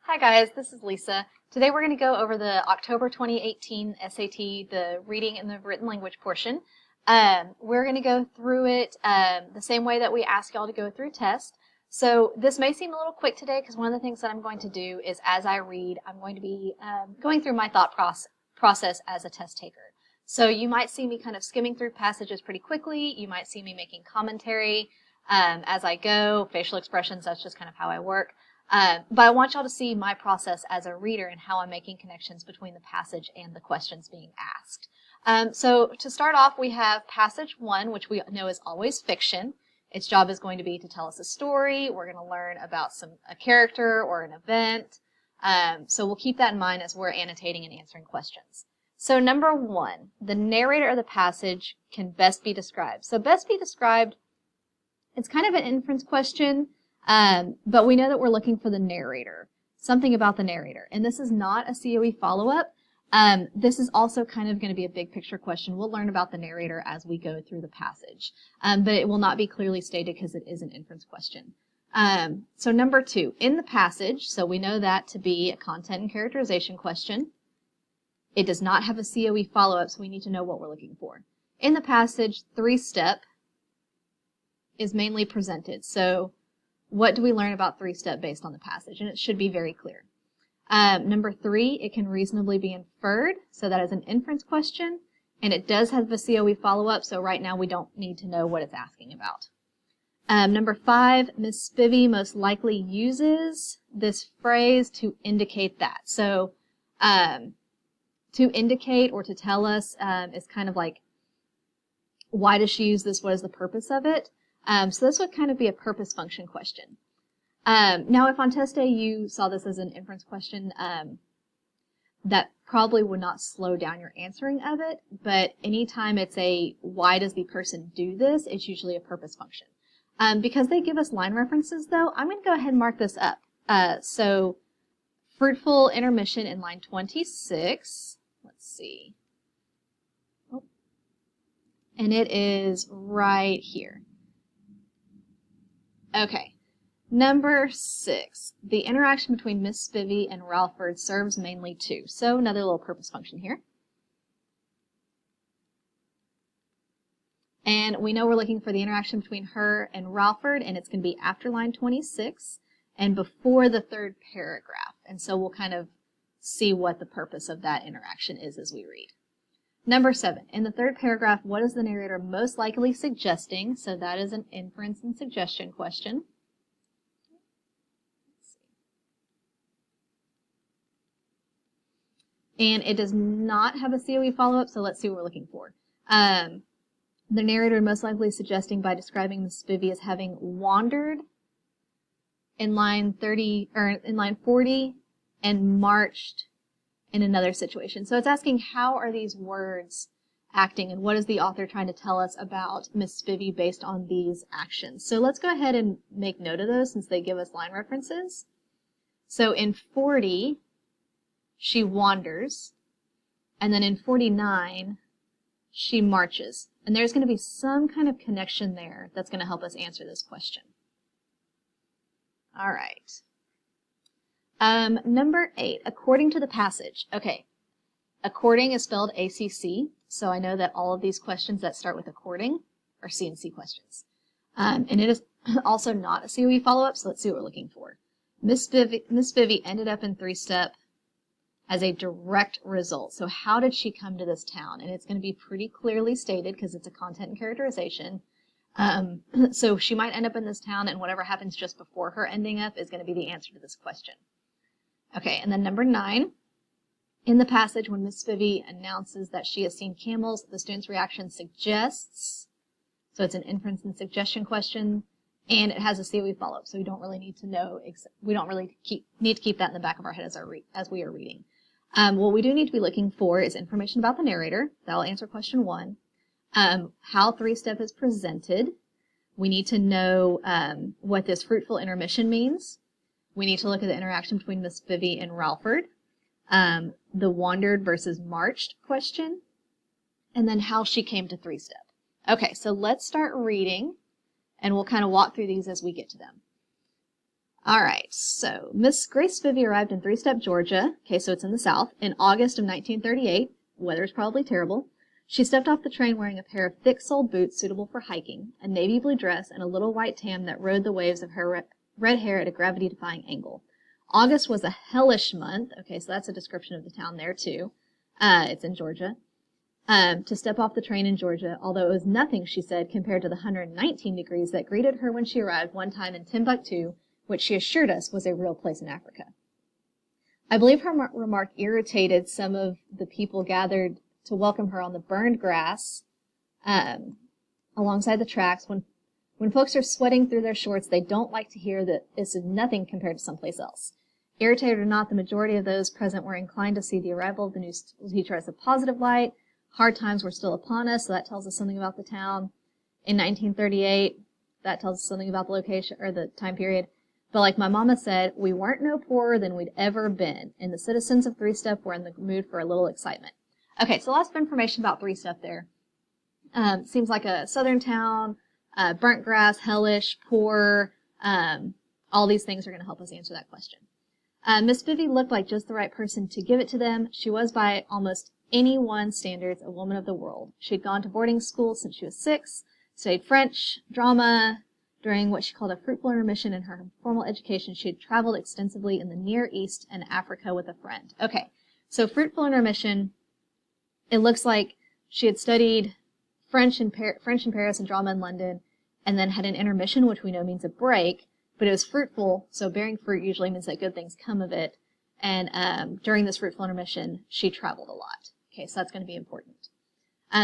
Hi guys, this is Lisa. Today we're going to go over the October 2018 SAT, the reading and the written language portion. We're going to go through it the same way that we ask y'all to go through test. So this may seem a little quick today because one of the things that I'm going to do is as I read, I'm going to be going through my thought process as a test taker. So you might see me kind of skimming through passages pretty quickly. You might see me making commentary as I go, facial expressions, that's just kind of how I work. But I want y'all to see my process as a reader and how I'm making connections between the passage and the questions being asked. So to start off, we have passage 1, which we know is always fiction. Its job is going to be to tell us a story. We're going to learn about a character or an event. So we'll keep that in mind as we're annotating and answering questions. So number 1, the narrator of the passage can best be described. So best be described, it's kind of an inference question. But we know that we're looking for the narrator, something about the narrator. And this is not a COE follow-up. This is also kind of going to be a big picture question. We'll learn about the narrator as we go through the passage. But it will not be clearly stated because it is an inference question. So number 2, in the passage, so we know that to be a content and characterization question. It does not have a COE follow-up, so we need to know what we're looking for. In the passage, 3-step is mainly presented. So what do we learn about 3-step based on the passage? And it should be very clear. Number 3, it can reasonably be inferred. So that is an inference question. And it does have the COE follow-up. So right now we don't need to know what it's asking about. Number 5, Ms. Spivey most likely uses this phrase to indicate that. So to indicate or to tell us is kind of like, why does she use this? What is the purpose of it? So this would kind of be a purpose function question. Now, if on test day you saw this as an inference question, that probably would not slow down your answering of it, but anytime it's a why does the person do this, it's usually a purpose function. Because they give us line references, though, I'm going to go ahead and mark this up. So fruitful intermission in line 26. Let's see. Oh. And it is right here. Okay, number 6, the interaction between Miss Spivey and Ralford serves mainly to. So another little purpose function here. And we know we're looking for the interaction between her and Ralford, and it's going to be after line 26 and before the 3rd paragraph. And so we'll kind of see what the purpose of that interaction is as we read. Number 7, in the 3rd paragraph, what is the narrator most likely suggesting? So that is an inference and suggestion question. And it does not have a COE follow-up, so let's see what we're looking for. The narrator most likely suggesting by describing Miss Spivey as having wandered in line 30 or in line 40 and marched in another situation. So it's asking how are these words acting and what is the author trying to tell us about Miss Spivey based on these actions. So let's go ahead and make note of those since they give us line references. So in 40, she wanders, and then in 49, she marches. And there's going to be some kind of connection there that's going to help us answer this question. All right. Number 8, according to the passage. Okay, according is spelled ACC, so I know that all of these questions that start with according are CNC questions. And it is also not a COE follow-up, so let's see what we're looking for. Miss Spivey ended up in 3-step as a direct result. So how did she come to this town? And it's going to be pretty clearly stated because it's a content and characterization. So she might end up in this town, and whatever happens just before her ending up is going to be the answer to this question. Okay, and then number 9, in the passage when Miss Spivey announces that she has seen camels, the student's reaction suggests, so it's an inference and suggestion question, and it has a COE follow-up, so we don't really need to know, we don't really need to keep that in the back of our head as we are reading. What we do need to be looking for is information about the narrator. That'll answer question 1. How 3-step is presented. We need to know what this fruitful intermission means. We need to look at the interaction between Miss Spivey and Ralford, the wandered versus marched question, and then how she came to 3-step. Okay, so let's start reading, and we'll kind of walk through these as we get to them. All right, so Miss Grace Spivey arrived in Three-Step, Georgia. Okay, so it's in the South, in August of 1938. Weather's probably terrible. She stepped off the train wearing a pair of thick-soled boots suitable for hiking, a navy blue dress, and a little white tam that rode the waves of her red hair at a gravity-defying angle. August was a hellish month. Okay, so that's a description of the town there, too. It's in Georgia. To step off the train in Georgia, although it was nothing, she said, compared to the 119 degrees that greeted her when she arrived one time in Timbuktu, which she assured us was a real place in Africa. I believe her remark irritated some of the people gathered to welcome her on the burned grass alongside the tracks. When folks are sweating through their shorts, they don't like to hear that this is nothing compared to someplace else. Irritated or not, the majority of those present were inclined to see the arrival of the new school teacher as a positive light. Hard times were still upon us, so that tells us something about the town. In 1938, that tells us something about the location or the time period. But like my mama said, we weren't no poorer than we'd ever been, and the citizens of Three Step were in the mood for a little excitement. Okay, so lots of information about Three Step there. Seems like a southern town, burnt grass, hellish, poor. All these things are going to help us answer that question. Miss Spivey looked like just the right person to give it to them. She was, by almost anyone's standards, a woman of the world. She'd gone to boarding school since she was 6, studied French, drama. During what she called a fruitful intermission in her formal education, she had traveled extensively in the Near East and Africa with a friend. Okay, so fruitful intermission, it looks like she had studied French in Paris and drama in London, and then had an intermission, which we know means a break, but it was fruitful, so bearing fruit usually means that good things come of it, and during this fruitful intermission, she traveled a lot. Okay, so that's going to be important.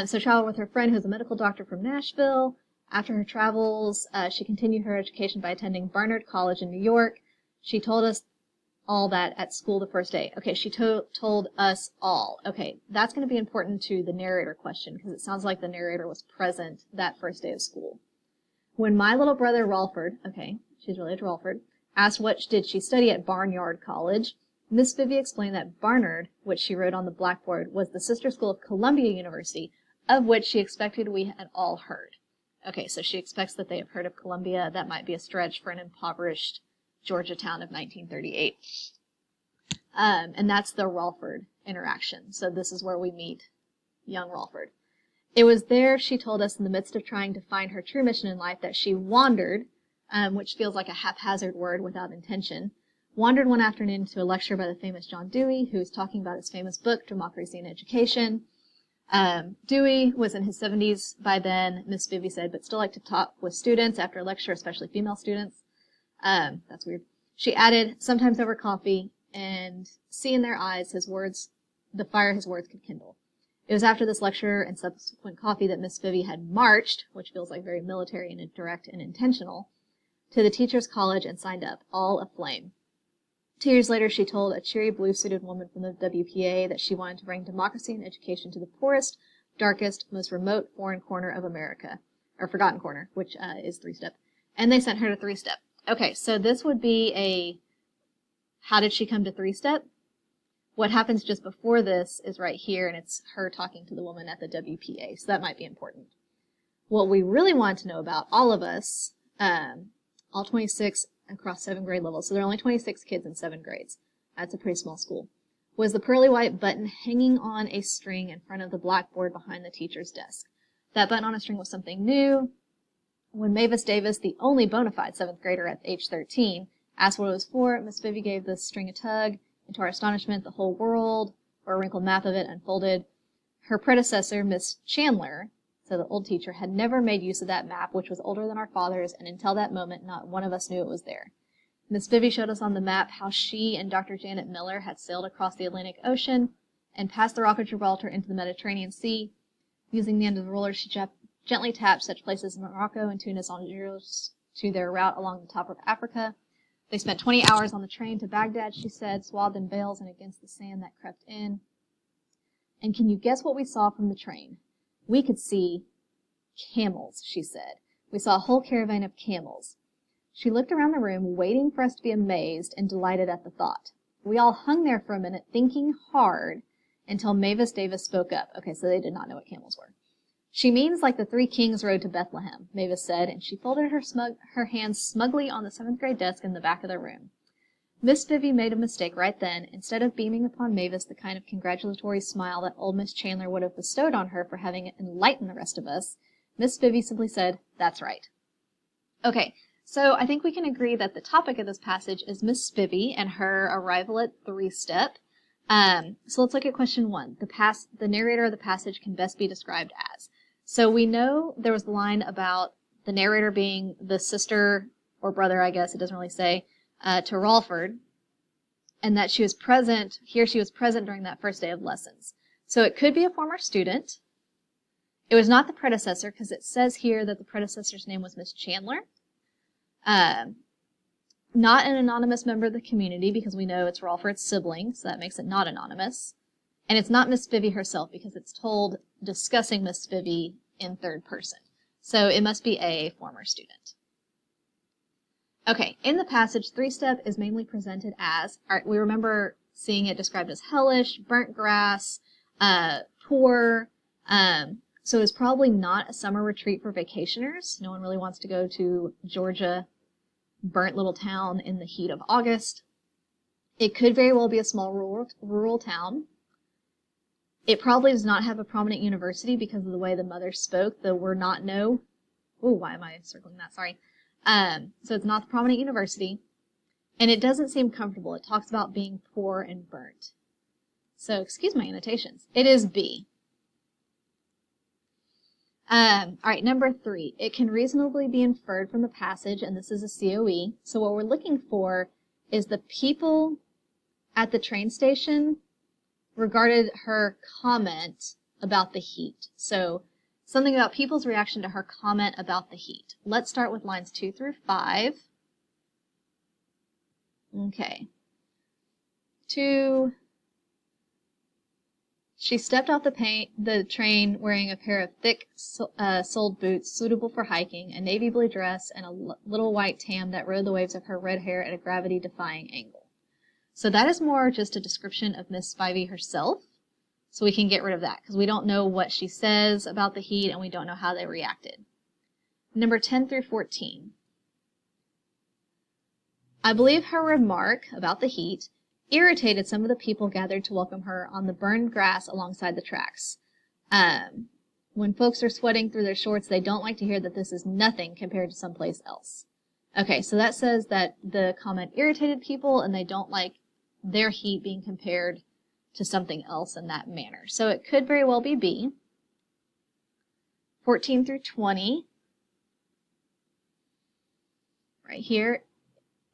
So traveled with her friend who's a medical doctor from Nashville. After her travels, she continued her education by attending Barnard College in New York. She told us all that at school the first day. Okay, she told us all. Okay, that's going to be important to the narrator question because it sounds like the narrator was present that first day of school. When my little brother Ralford, okay, she's related to Ralford, asked what did she study at Barnard College, Miss Spivey explained that Barnard, which she wrote on the blackboard, was the sister school of Columbia University, of which she expected we had all heard. Okay, so she expects that they have heard of Columbia. That might be a stretch for an impoverished Georgia town of 1938. And that's the Ralford interaction. So this is where we meet young Ralford. It was there, she told us, in the midst of trying to find her true mission in life, that she wandered, which feels like a haphazard word without intention, wandered one afternoon to a lecture by the famous John Dewey, who was talking about his famous book, Democracy in Education. Dewey was in his 70s by then, Miss Spivey said, but still liked to talk with students after a lecture, especially female students. That's weird. She added, sometimes over coffee, and see in their eyes his words, the fire his words could kindle. It was after this lecture and subsequent coffee that Miss Spivey had marched, which feels like very military and direct and intentional, to the teachers' college and signed up, all aflame. 2 years later, she told a cheery blue-suited woman from the WPA that she wanted to bring democracy and education to the poorest, darkest, most remote foreign corner of America, or forgotten corner, which is Three Step. And they sent her to Three Step. Okay, so this would be a, how did she come to Three Step? What happens just before this is right here, and it's her talking to the woman at the WPA, so that might be important. What we really want to know about, all of us, all 26 across 7 grade levels, so there are only 26 kids in 7 grades. That's a pretty small school. Was the pearly white button hanging on a string in front of the blackboard behind the teacher's desk. That button on a string was something new. When Mavis Davis, the only bona fide 7th grader at age 13, asked what it was for, Miss Spivey gave the string a tug, and to our astonishment, the whole world, or a wrinkled map of it, unfolded. Her predecessor, Miss Chandler, so the old teacher, had never made use of that map, which was older than our father's, and until that moment, not one of us knew it was there. Miss Spivey showed us on the map how she and Dr. Janet Miller had sailed across the Atlantic Ocean and past the Rock of Gibraltar into the Mediterranean Sea. Using the end of the roller, she gently tapped such places as Morocco and Tunis on Algiers to their route along the top of Africa. They spent 20 hours on the train to Baghdad, she said, swathed in veils and against the sand that crept in. And can you guess what we saw from the train? We could see camels, she said. We saw a whole caravan of camels. She looked around the room, waiting for us to be amazed and delighted at the thought. We all hung there for a minute, thinking hard, until Mavis Davis spoke up. Okay, so they did not know what camels were. She means like the three kings rode to Bethlehem, Mavis said, and she folded her hands smugly on the 7th grade desk in the back of the room. Miss Vivi made a mistake right then. Instead of beaming upon Mavis the kind of congratulatory smile that old Miss Chandler would have bestowed on her for having enlightened the rest of us, Miss Vivi simply said, "That's right." Okay, so I think we can agree that the topic of this passage is Miss Vivi and her arrival at 3-Step. So let's look at question 1. The narrator of the passage can best be described as. So we know there was the line about the narrator being the sister or brother, I guess, it doesn't really say, to Ralford, and that she was present during that first day of lessons. So it could be a former student. It was not the predecessor, because it says here that the predecessor's name was Miss Chandler. Not an anonymous member of the community, because we know it's Ralford's sibling, so that makes it not anonymous. And it's not Miss Vivi herself, because it's told discussing Miss Vivi in third person. So it must be a former student. Okay, in the passage, 3-Step is mainly presented as, we remember seeing it described as hellish, burnt grass, poor. So it's probably not a summer retreat for vacationers. No one really wants to go to Georgia, burnt little town in the heat of August. It could very well be a small rural town. It probably does not have a prominent university because of the way the mother spoke. The word not know. Oh, why am I circling that? Sorry. So it's not the prominent university. And it doesn't seem comfortable. It talks about being poor and burnt. So excuse my annotations. It is B. All right, number 3. It can reasonably be inferred from the passage, and this is a COE. So what we're looking for is the people at the train station regarded her comment about the heat. So something about people's reaction to her comment about the heat. Let's start with lines 2 through 5. Okay. 2. She stepped off the train wearing a pair of thick-soled boots suitable for hiking, a navy blue dress, and a little white tam that rode the waves of her red hair at a gravity-defying angle. So that is more just a description of Miss Vivi herself. So we can get rid of that because we don't know what she says about the heat and we don't know how they reacted. Number 10 through 14. I believe her remark about the heat irritated some of the people gathered to welcome her on the burned grass alongside the tracks. When folks are sweating through their shorts, they don't like to hear that this is nothing compared to someplace else. Okay, so that says that the comment irritated people and they don't like their heat being compared to something else in that manner. So it could very well be B. 14 through 20. Right here.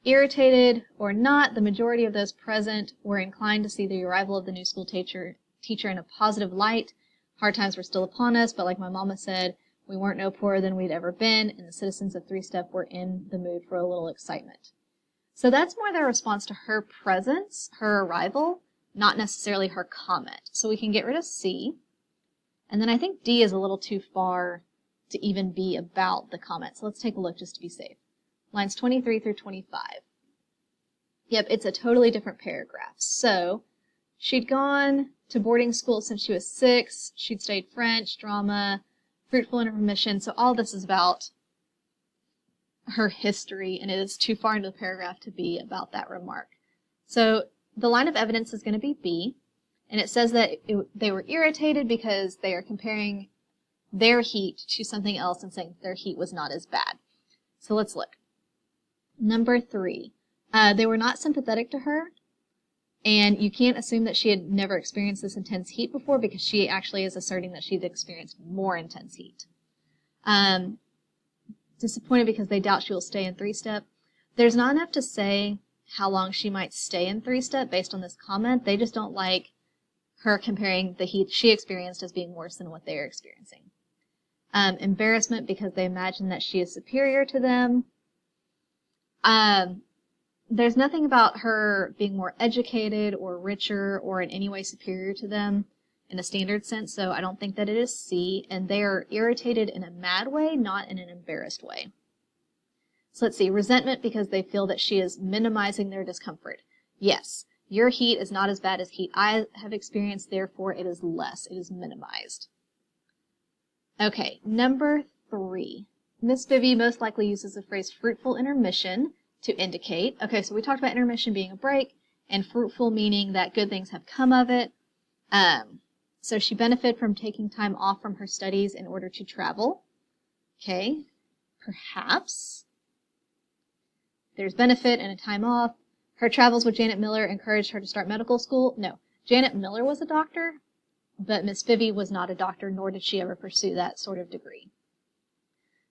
Irritated or not, the majority of those present were inclined to see the arrival of the new school teacher in a positive light. Hard times were still upon us, but like my mama said, we weren't no poorer than we'd ever been, and the citizens of 3-Step were in the mood for a little excitement. So that's more their response to her presence, her arrival, not necessarily her comment. So we can get rid of C. And then I think D is a little too far to even be about the comment. So let's take a look just to be safe. Lines 23 through 25. Yep, it's a totally different paragraph. So she'd gone to boarding school since she was 6. She'd studied French, drama, fruitful intermission. So all this is about her history, and it is too far into the paragraph to be about that remark. So the line of evidence is going to be B, and it says that they were irritated because they are comparing their heat to something else and saying their heat was not as bad. So let's look. Number 3, they were not sympathetic to her, and you can't assume that she had never experienced this intense heat before because she actually is asserting that she'd experienced more intense heat. Disappointed because they doubt she will stay in 3-Step. There's not enough to say how long she might stay in 3-Step based on this comment. They just don't like her comparing the heat she experienced as being worse than what they are experiencing. Embarrassment because they imagine that she is superior to them. There's nothing about her being more educated or richer or in any way superior to them in a standard sense, so I don't think that it is C, and they are irritated in a mad way, not in an embarrassed way. So let's see, resentment because they feel that she is minimizing their discomfort. Yes, your heat is not as bad as heat I have experienced, therefore it is less, it is minimized. Okay, number 3. Miss Vivi most likely uses the phrase fruitful intermission to indicate. Okay, so we talked about intermission being a break and fruitful meaning that good things have come of it. So she benefited from taking time off from her studies in order to travel. Okay, perhaps. There's benefit and a time off. Her travels with Janet Miller encouraged her to start medical school. No, Janet Miller was a doctor, but Miss Vivi was not a doctor, nor did she ever pursue that sort of degree.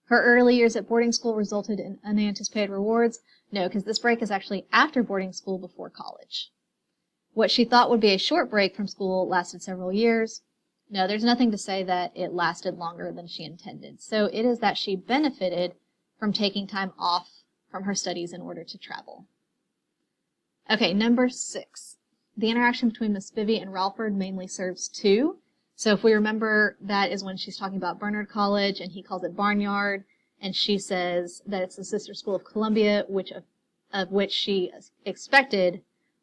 Her early years at boarding school resulted in unanticipated rewards. No, because this break is actually after boarding school before college. What she thought would be a short break from school lasted several years. No, there's nothing to say that it lasted longer than she intended. So it is that she benefited from taking time off from her studies in order to travel. Okay, number 6. The interaction between Miss Vivi and Ralford mainly serves 2. So if we remember, that is when she's talking about Bernard College, and he calls it Barnyard, and she says that it's the sister school of Columbia, of which she expected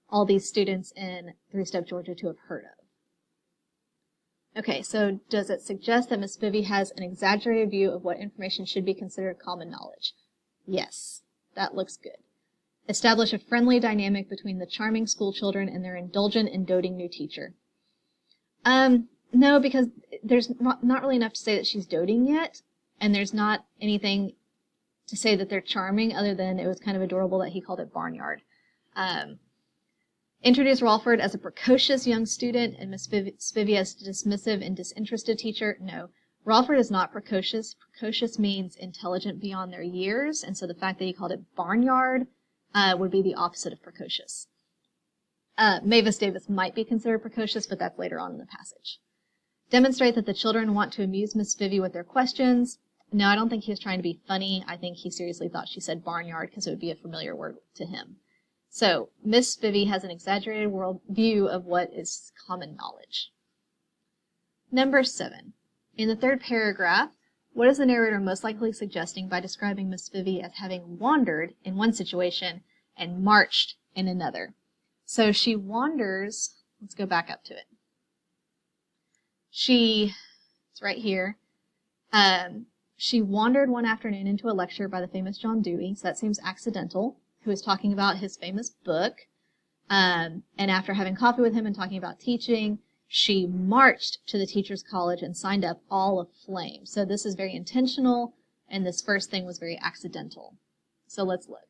all these students in three-step Georgia to have heard of. Okay, so does it suggest that Miss Vivi has an exaggerated view of what information should be considered common knowledge? Yes, that looks good. Establish a friendly dynamic between the charming school children and their indulgent and doting new teacher. No, because there's not really enough to say that she's doting yet, and there's not anything to say that they're charming other than it was kind of adorable that he called it Barnyard. Introduce Ralford as a precocious young student and Miss Vivi as a dismissive and disinterested teacher. No, Ralford is not precocious. Precocious means intelligent beyond their years, and so the fact that he called it Barnyard would be the opposite of precocious. Mavis Davis might be considered precocious, but that's later on in the passage. Demonstrate that the children want to amuse Miss Vivi with their questions. No, I don't think he was trying to be funny. I think he seriously thought she said barnyard because it would be a familiar word to him. So, Miss Vivi has an exaggerated world view of what is common knowledge. Number 7. In the 3rd paragraph, what is the narrator most likely suggesting by describing Miss Vivi as having wandered in one situation and marched in another? So she wanders, let's go back up to it. It's right here. She wandered one afternoon into a lecture by the famous John Dewey, so that seems accidental, who was talking about his famous book. And after having coffee with him and talking about teaching, she marched to the teacher's college and signed up all aflame. So this is very intentional, and this first thing was very accidental. So let's look.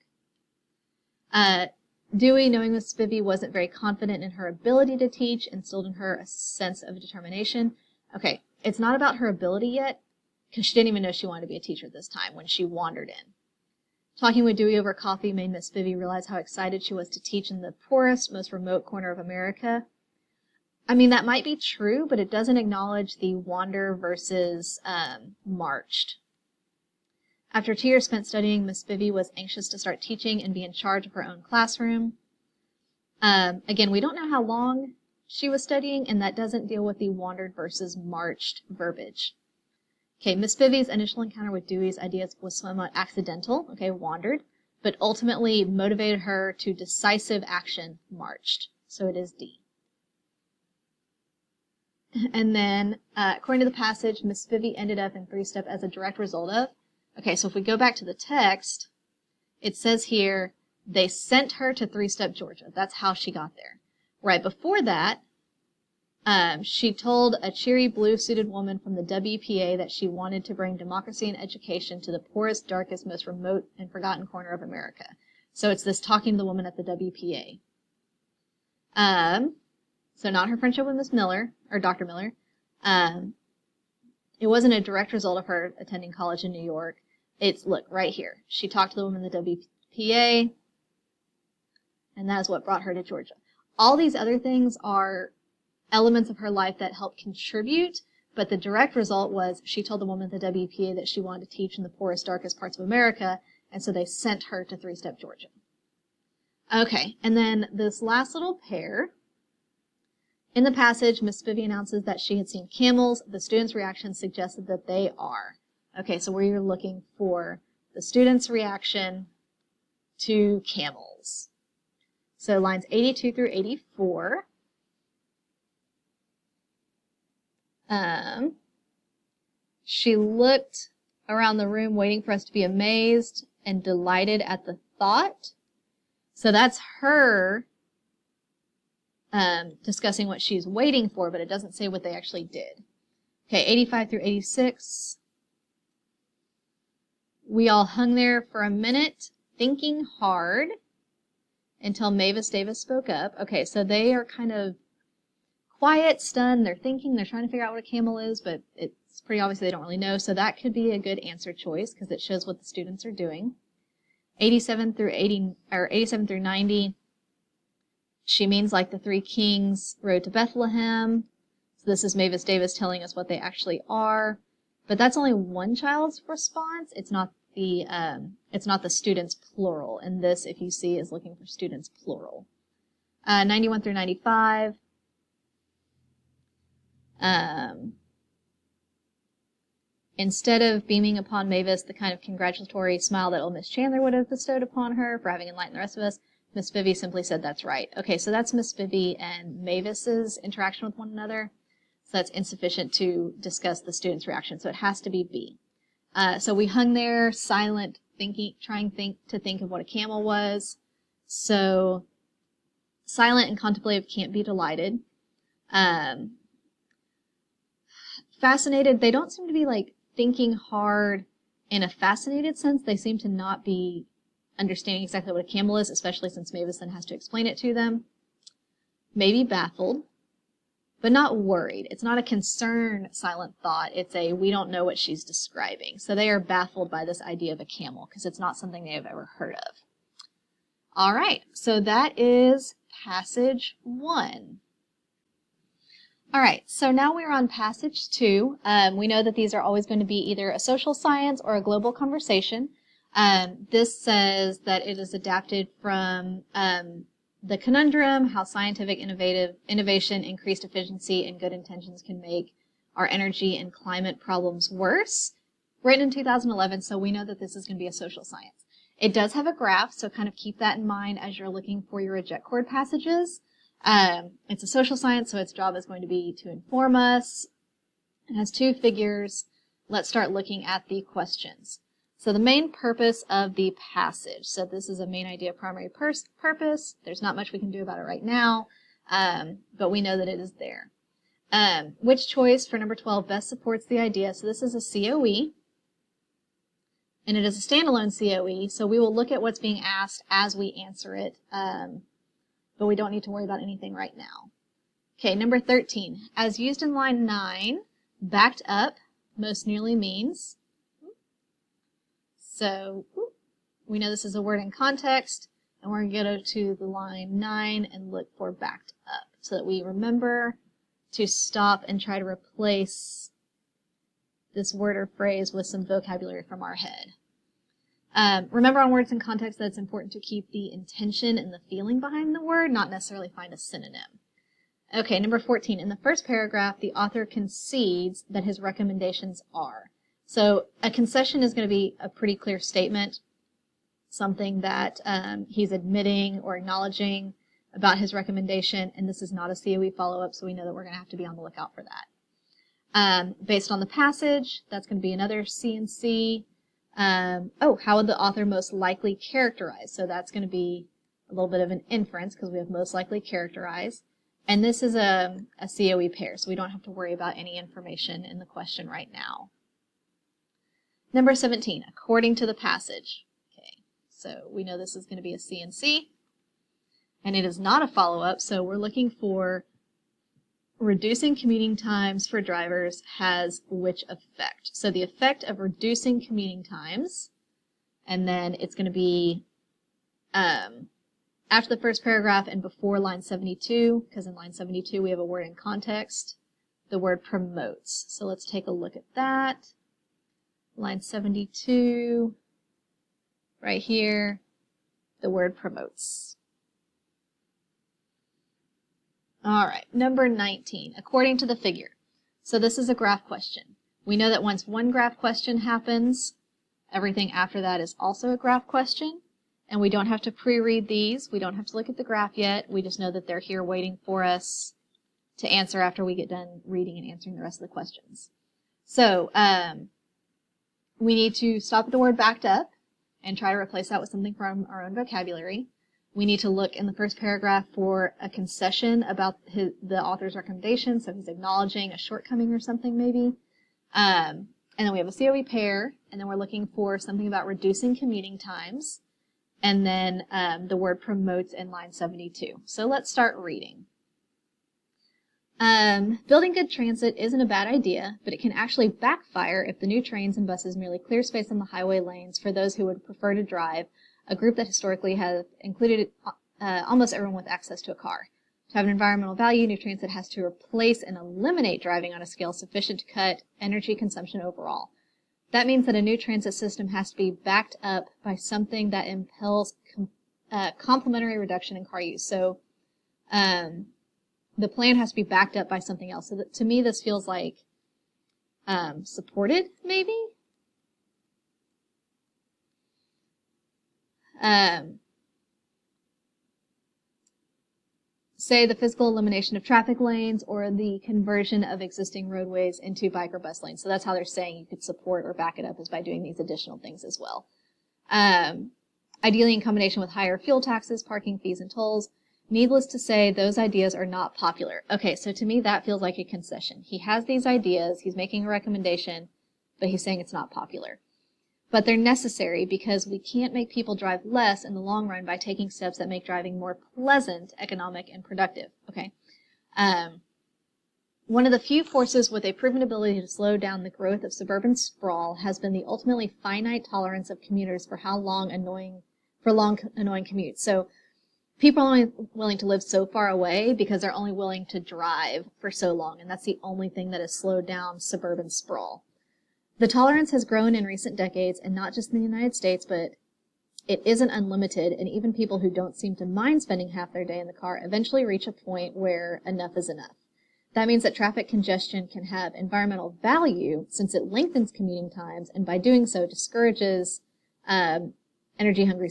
Dewey, knowing Miss Vivi wasn't very confident in her ability to teach, instilled in her a sense of determination. Okay, it's not about her ability yet, because she didn't even know she wanted to be a teacher at this time when she wandered in. Talking with Dewey over coffee made Miss Vivi realize how excited she was to teach in the poorest, most remote corner of America. I mean, that might be true, but it doesn't acknowledge the wander versus marched. After 2 years spent studying, Miss Vivi was anxious to start teaching and be in charge of her own classroom. Again, we don't know how long she was studying, and that doesn't deal with the wandered versus marched verbiage. Okay, Miss Vivi's initial encounter with Dewey's ideas was somewhat accidental, okay, wandered, but ultimately motivated her to decisive action, marched. So it is D. And then, according to the passage, Miss Vivi ended up in 3-step as a direct result of. Okay, so if we go back to the text, it says here, they sent her to 3-step Georgia. That's how she got there. Right before that, she told a cheery blue-suited woman from the WPA that she wanted to bring democracy and education to the poorest, darkest, most remote and forgotten corner of America. So it's this talking to the woman at the WPA. So not her friendship with Miss Miller, or Dr. Miller. It wasn't a direct result of her attending college in New York. It's, look, right here. She talked to the woman at the WPA, and that is what brought her to Georgia. All these other things are elements of her life that help contribute, but the direct result was she told the woman at the WPA that she wanted to teach in the poorest, darkest parts of America, and so they sent her to 3-step Georgia. Okay, and then this last little pair. In the passage, Miss Vivi announces that she had seen camels. The students' reaction suggested that they are. Okay, so we're looking for the students' reaction to camels. So lines 82 through 84. She looked around the room waiting for us to be amazed and delighted at the thought. So that's her discussing what she's waiting for, but it doesn't say what they actually did. Okay, 85 through 86. We all hung there for a minute, thinking hard, until Mavis Davis spoke up. Okay, so they are kind of quiet, stunned, they're thinking, they're trying to figure out what a camel is, but it's pretty obvious they don't really know, so that could be a good answer choice because it shows what the students are doing. 87 through 90, she means like the three kings rode to Bethlehem. So this is Mavis Davis telling us what they actually are, but that's only one child's response. It's not the students plural, and this, if you see, is looking for students plural. 91 through 95. Instead of beaming upon Mavis the kind of congratulatory smile that old Miss Chandler would have bestowed upon her for having enlightened the rest of us, Miss Vivi simply said, "That's right." Okay, so that's Miss Vivi and Mavis's interaction with one another. So that's insufficient to discuss the student's reaction, so it has to be B. So we hung there, silent, trying to think of what a camel was. So silent and contemplative can't be delighted. Fascinated, they don't seem to be like thinking hard in a fascinated sense. They seem to not be understanding exactly what a camel is, especially since Mavis then has to explain it to them. Maybe baffled, but not worried. It's not a concerned silent thought. It's a we don't know what she's describing. So they are baffled by this idea of a camel because it's not something they have ever heard of. All right, so that is passage 1. All right, so now we're on passage 2. We know that these are always going to be either a social science or a global conversation. This says that it is adapted from the conundrum, how scientific innovation, increased efficiency, and good intentions can make our energy and climate problems worse. Written in 2011, so we know that this is going to be a social science. It does have a graph, so kind of keep that in mind as you're looking for your reject chord passages. It's a social science, so its job is going to be to inform us. It has 2 figures. Let's start looking at the questions. So the main purpose of the passage. So this is a main idea, primary purpose. There's not much we can do about it right now, but we know that it is there. Which choice for number 12 best supports the idea? So this is a COE, and it is a standalone COE, so we will look at what's being asked as we answer it. But we don't need to worry about anything right now. Okay, number 13. As used in line 9, backed up most nearly means. So we know this is a word in context, and we're going to go to the line 9 and look for backed up so that we remember to stop and try to replace this word or phrase with some vocabulary from our head. Remember on words in context that it's important to keep the intention and the feeling behind the word, not necessarily find a synonym. Okay, number 14. In the first paragraph, the author concedes that his recommendations are. So a concession is going to be a pretty clear statement, something that he's admitting or acknowledging about his recommendation, and this is not a COE follow-up, so we know that we're going to have to be on the lookout for that. Based on the passage, that's going to be another C and C. How would the author most likely characterize? So that's going to be a little bit of an inference because we have most likely characterize. And this is a COE pair, so we don't have to worry about any information in the question right now. Number 17, according to the passage. Okay, so we know this is going to be a C and C, and it is not a follow-up, so we're looking for reducing commuting times for drivers has which effect? So the effect of reducing commuting times, and then it's going to be after the first paragraph and before line 72, because in line 72 we have a word in context, the word promotes. So let's take a look at that. Line 72, right here, the word promotes. All right, number 19, according to the figure. So this is a graph question. We know that once one graph question happens, everything after that is also a graph question. And we don't have to pre-read these. We don't have to look at the graph yet. We just know that they're here waiting for us to answer after we get done reading and answering the rest of the questions. So we need to stop at the word backed up and try to replace that with something from our own vocabulary. We need to look in the first paragraph for a concession about the author's recommendation, so he's acknowledging a shortcoming or something maybe. And then we have a COE pair, and then we're looking for something about reducing commuting times, and then the word promotes in line 72. So let's start reading. Building good transit isn't a bad idea, but it can actually backfire if the new trains and buses merely clear space on the highway lanes for those who would prefer to drive, a group that historically has included almost everyone with access to a car. To have an environmental value, new transit has to replace and eliminate driving on a scale sufficient to cut energy consumption overall. That means that a new transit system has to be backed up by something that impels complementary reduction in car use. So the plan has to be backed up by something else. So to me, this feels like supported, maybe? Say the physical elimination of traffic lanes or the conversion of existing roadways into bike or bus lanes. So that's how they're saying you could support or back it up, is by doing these additional things as well. Ideally in combination with higher fuel taxes, parking fees, and tolls. Needless to say, those ideas are not popular. Okay, so to me that feels like a concession. He has these ideas, he's making a recommendation, but he's saying it's not popular. But they're necessary because we can't make people drive less in the long run by taking steps that make driving more pleasant, economic, and productive. Okay. One of the few forces with a proven ability to slow down the growth of suburban sprawl has been the ultimately finite tolerance of commuters for long annoying commutes. So people are only willing to live so far away because they're only willing to drive for so long, and that's the only thing that has slowed down suburban sprawl. The tolerance has grown in recent decades, and not just in the United States, but it isn't unlimited, and even people who don't seem to mind spending half their day in the car eventually reach a point where enough is enough. That means that traffic congestion can have environmental value since it lengthens commuting times, and by doing so discourages energy-hungry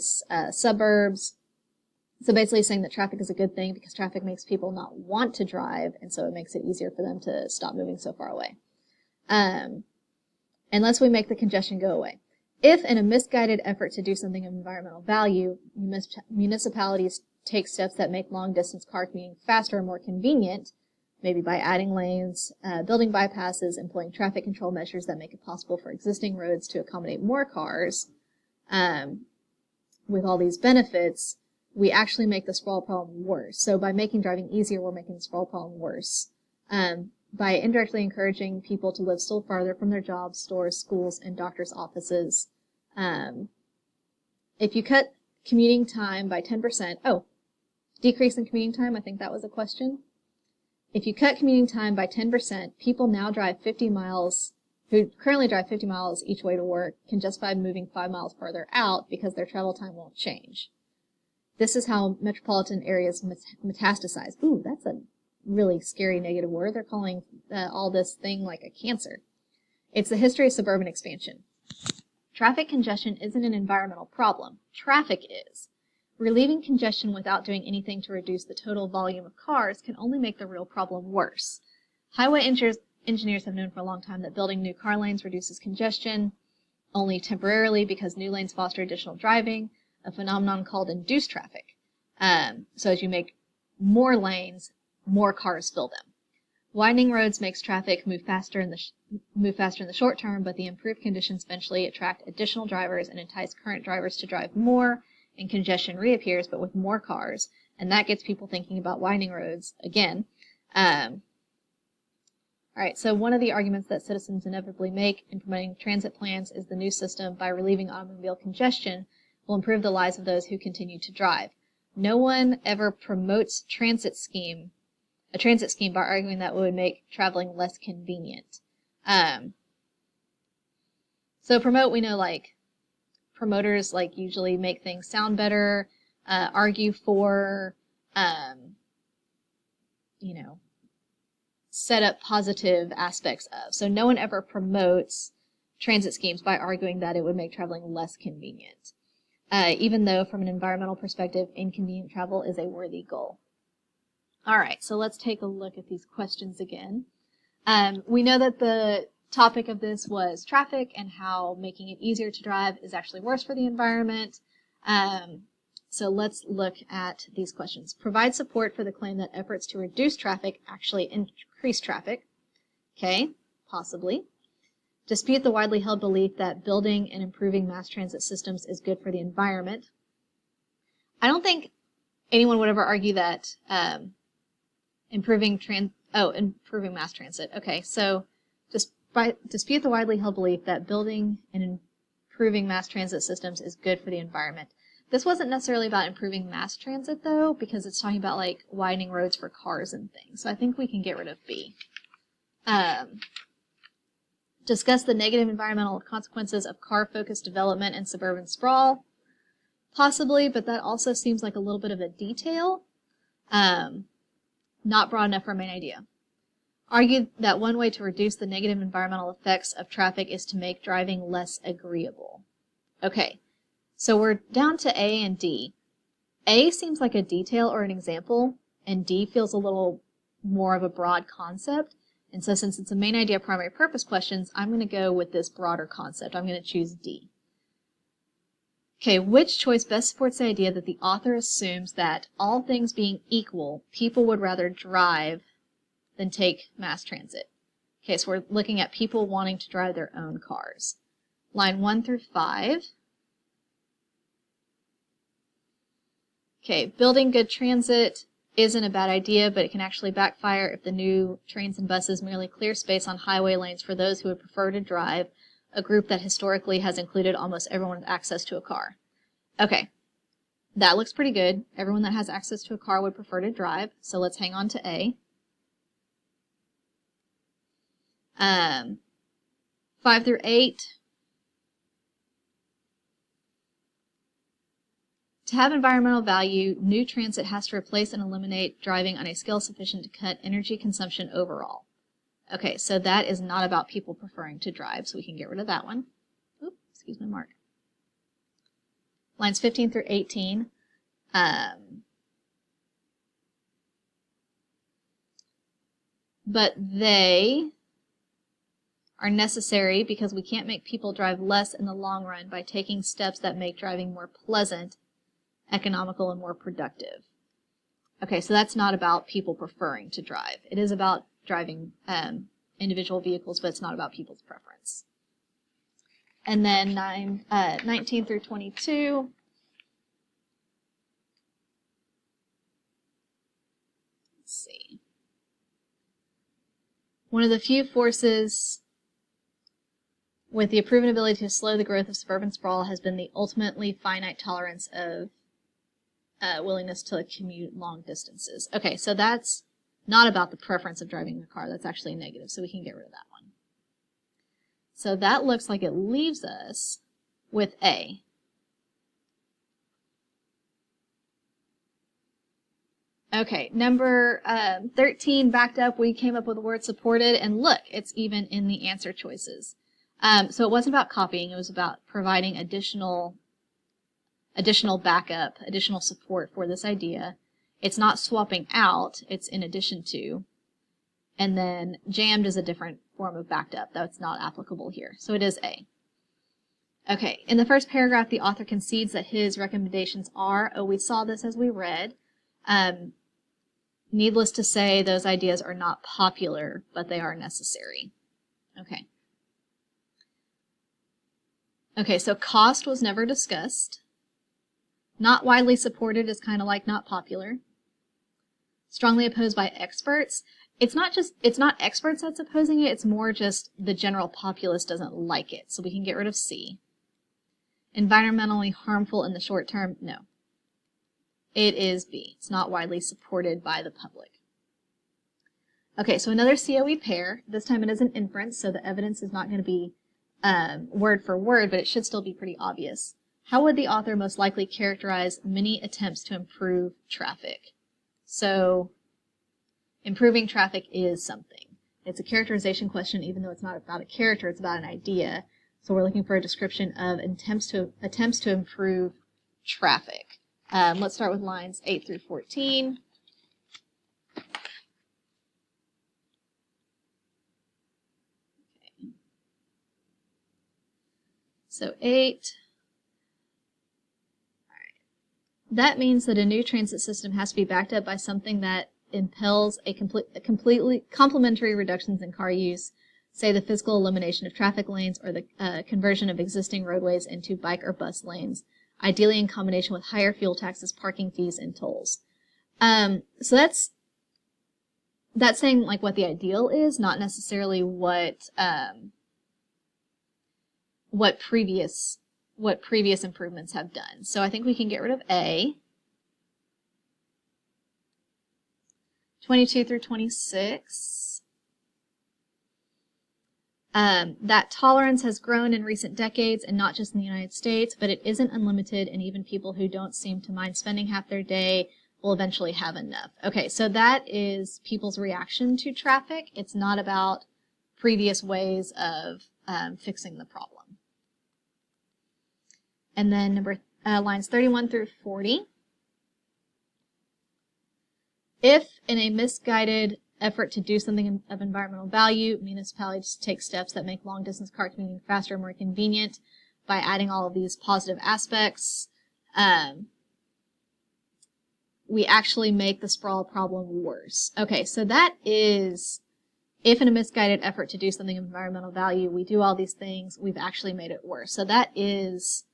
suburbs. So basically saying that traffic is a good thing because traffic makes people not want to drive, and so it makes it easier for them to stop moving so far away. Unless we make the congestion go away. If, in a misguided effort to do something of environmental value, municipalities take steps that make long-distance car commuting faster and more convenient, maybe by adding lanes, building bypasses, employing traffic control measures that make it possible for existing roads to accommodate more cars, with all these benefits, we actually make the sprawl problem worse. So by making driving easier, we're making the sprawl problem worse. By indirectly encouraging people to live still farther from their jobs, stores, schools, and doctors' offices. If you cut commuting time by 10%, decrease in commuting time, I think that was a question. If you cut commuting time by 10%, people now drive 50 miles, who currently drive 50 miles each way to work, can justify moving 5 miles farther out because their travel time won't change. This is how metropolitan areas metastasize. Ooh, that's a really scary negative word. They're calling all this thing like a cancer. It's the history of suburban expansion. Traffic congestion isn't an environmental problem. Traffic is. Relieving congestion without doing anything to reduce the total volume of cars can only make the real problem worse. Highway engineers have known for a long time that building new car lanes reduces congestion, only temporarily because new lanes foster additional driving, a phenomenon called induced traffic. So as you make more lanes, more cars fill them. Widening roads makes traffic move faster in the short term, but the improved conditions eventually attract additional drivers and entice current drivers to drive more, and congestion reappears, but with more cars, and that gets people thinking about widening roads again. All right, so one of the arguments that citizens inevitably make in promoting transit plans is the new system, by relieving automobile congestion, will improve the lives of those who continue to drive. No one ever promotes a transit scheme by arguing that it would make traveling less convenient. So promote, we know, like, promoters like usually make things sound better, argue for, set up positive aspects of. So no one ever promotes transit schemes by arguing that it would make traveling less convenient. Even though from an environmental perspective, inconvenient travel is a worthy goal. All right, so let's take a look at these questions again. We know that the topic of this was traffic and how making it easier to drive is actually worse for the environment. So let's look at these questions. Provide support for the claim that efforts to reduce traffic actually increase traffic. Okay, possibly. Dispute the widely held belief that building and improving mass transit systems is good for the environment. I don't think anyone would ever argue that improving mass transit. Okay, so dispute the widely held belief that building and improving mass transit systems is good for the environment. This wasn't necessarily about improving mass transit, though, because it's talking about, like, widening roads for cars and things. So I think we can get rid of B. Discuss the negative environmental consequences of car-focused development and suburban sprawl. Possibly, but that also seems like a little bit of a detail. Not broad enough for a main idea. Argue that one way to reduce the negative environmental effects of traffic is to make driving less agreeable. Okay, so we're down to A and D. A seems like a detail or an example, and D feels a little more of a broad concept. And so since it's a main idea primary purpose questions, I'm going to go with this broader concept. I'm going to choose D. Okay, which choice best supports the idea that the author assumes that, all things being equal, people would rather drive than take mass transit? Okay, so we're looking at people wanting to drive their own cars. Line 1 through 5. Okay, building good transit isn't a bad idea, but it can actually backfire if the new trains and buses merely clear space on highway lanes for those who would prefer to drive, a group that historically has included almost everyone with access to a car. Okay, that looks pretty good. Everyone that has access to a car would prefer to drive, so let's hang on to A. 5 through 8. To have environmental value, new transit has to replace and eliminate driving on a scale sufficient to cut energy consumption overall. Okay, so that is not about people preferring to drive, so we can get rid of that one. Oops, excuse my mark. Lines 15 through 18. But they are necessary because we can't make people drive less in the long run by taking steps that make driving more pleasant, economical, and more productive. Okay, so that's not about people preferring to drive. It is about driving individual vehicles, but it's not about people's preference. And then 19 through 22. Let's see. One of the few forces with the proven ability to slow the growth of suburban sprawl has been the ultimately finite tolerance of willingness to commute long distances. Okay, so that's not about the preference of driving a car. That's actually a negative, so we can get rid of that one. So that looks like it leaves us with A. Okay, number 13 backed up, we came up with the word supported, and look, it's even in the answer choices. So it wasn't about copying, it was about providing additional backup, additional support for this idea. It's not swapping out, it's in addition to. And then jammed is a different form of backed up. That's not applicable here. So it is A. Okay, in the first paragraph, the author concedes that his recommendations are, we saw this as we read. Needless to say, those ideas are not popular, but they are necessary. Okay. Okay, so cost was never discussed. Not widely supported is kind of like not popular. Strongly opposed by experts. It's not experts that's opposing it, it's more just the general populace doesn't like it. So we can get rid of C. Environmentally harmful in the short term, no. It is B. It's not widely supported by the public. Okay, so another COE pair. This time it is an inference, so the evidence is not going to be word for word, but it should still be pretty obvious. How would the author most likely characterize many attempts to improve traffic? So, improving traffic is something. It's a characterization question, even though it's not about a character, it's about an idea. So we're looking for a description of attempts to improve traffic. Let's start with lines 8 through 14. Okay. So 8. All right. That means that a new transit system has to be backed up by something that impels a completely complementary reductions in car use, say the physical elimination of traffic lanes or the conversion of existing roadways into bike or bus lanes, ideally in combination with higher fuel taxes, parking fees, and tolls. So that's saying like what the ideal is, not necessarily what previous improvements have done. So I think we can get rid of A. 22 through 26. That tolerance has grown in recent decades, and not just in the United States, but it isn't unlimited, and even people who don't seem to mind spending half their day will eventually have enough. Okay, so that is people's reaction to traffic. It's not about previous ways of fixing the problem. And then lines 31 through 40. If, in a misguided effort to do something of environmental value, municipalities take steps that make long-distance car commuting faster and more convenient by adding all of these positive aspects, we actually make the sprawl problem worse. Okay, so that is, if in a misguided effort to do something of environmental value, we do all these things, we've actually made it worse. So that is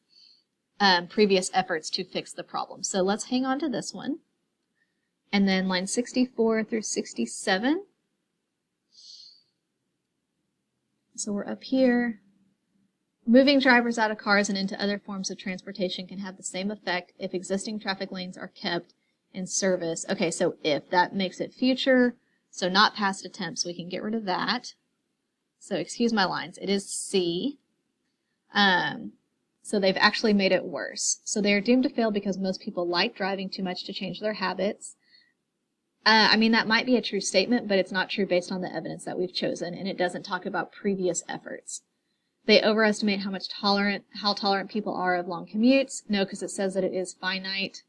previous efforts to fix the problem. So let's hang on to this one. And then line 64 through 67. So we're up here. Moving drivers out of cars and into other forms of transportation can have the same effect if existing traffic lanes are kept in service. Okay, so if that makes it future, so not past attempts, we can get rid of that. So excuse my lines, it is C. So they've actually made it worse. So they are doomed to fail because most people like driving too much to change their habits. I mean, that might be a true statement, but it's not true based on the evidence that we've chosen, and it doesn't talk about previous efforts. They overestimate how tolerant people are of long commutes. No, because it says that it is finite.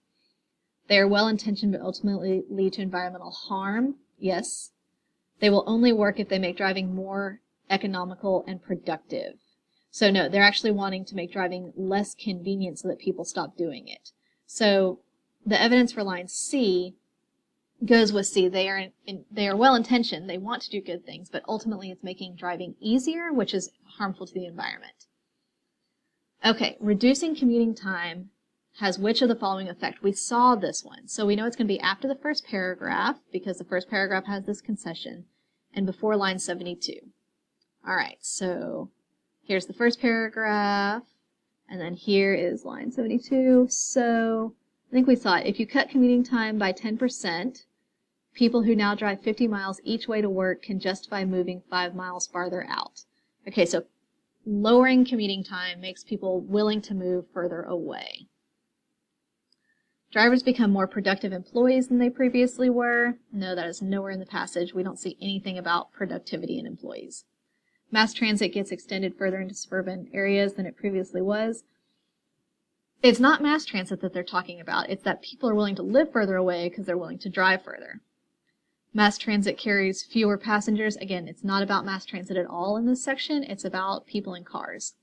They are well-intentioned but ultimately lead to environmental harm. Yes. They will only work if they make driving more economical and productive. So no, they're actually wanting to make driving less convenient so that people stop doing it. So the evidence for line C goes with C. They are well-intentioned. They want to do good things, but ultimately it's making driving easier, which is harmful to the environment. Okay, reducing commuting time has which of the following effect? We saw this one. So we know it's going to be after the first paragraph, because the first paragraph has this concession, and before line 72. All right, so here's the first paragraph, and then here is line 72. So I think we saw it. If you cut commuting time by 10%, people who now drive 50 miles each way to work can justify moving 5 miles farther out. Okay, so lowering commuting time makes people willing to move further away. Drivers become more productive employees than they previously were. No, that is nowhere in the passage. We don't see anything about productivity in employees. Mass transit gets extended further into suburban areas than it previously was. It's not mass transit that they're talking about. It's that people are willing to live further away because they're willing to drive further. Mass transit carries fewer passengers. Again, it's not about mass transit at all in this section. It's about people in cars.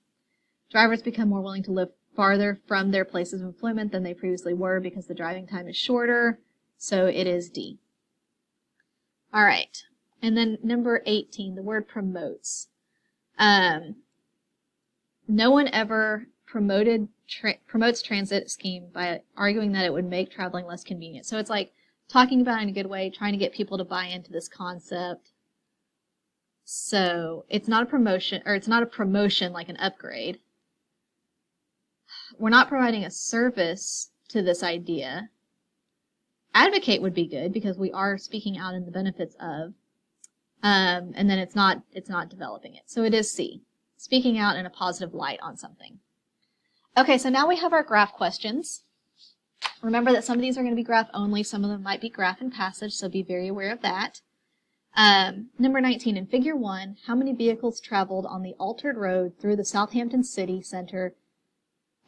Drivers become more willing to live farther from their places of employment than they previously were because the driving time is shorter. So it is D. All right. And then number 18, the word promotes. No one ever promotes transit scheme by arguing that it would make traveling less convenient. So it's like talking about it in a good way, trying to get people to buy into this concept. So it's not a promotion, or it's not a promotion like an upgrade. We're not providing a service to this idea. Advocate would be good because we are speaking out in the benefits of, and then it's not developing it. So it is C, speaking out in a positive light on something. Okay, so now we have our graph questions. Remember that some of these are going to be graph only, some of them might be graph and passage, so be very aware of that. Number 19, in figure 1, how many vehicles traveled on the altered road through the Southampton city center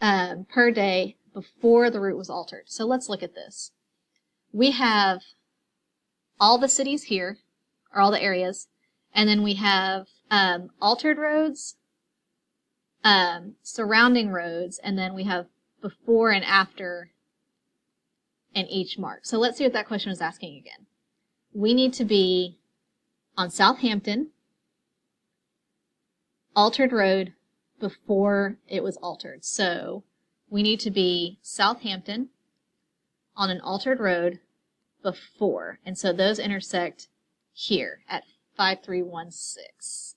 per day before the route was altered? So let's look at this. We have all the cities here, or all the areas, and then we have altered roads, surrounding roads, and then we have before and after in each mark. So let's see what that question was asking again. We need to be on Southampton, altered road, before it was altered. So we need to be Southampton on an altered road before. And so those intersect here at 5316.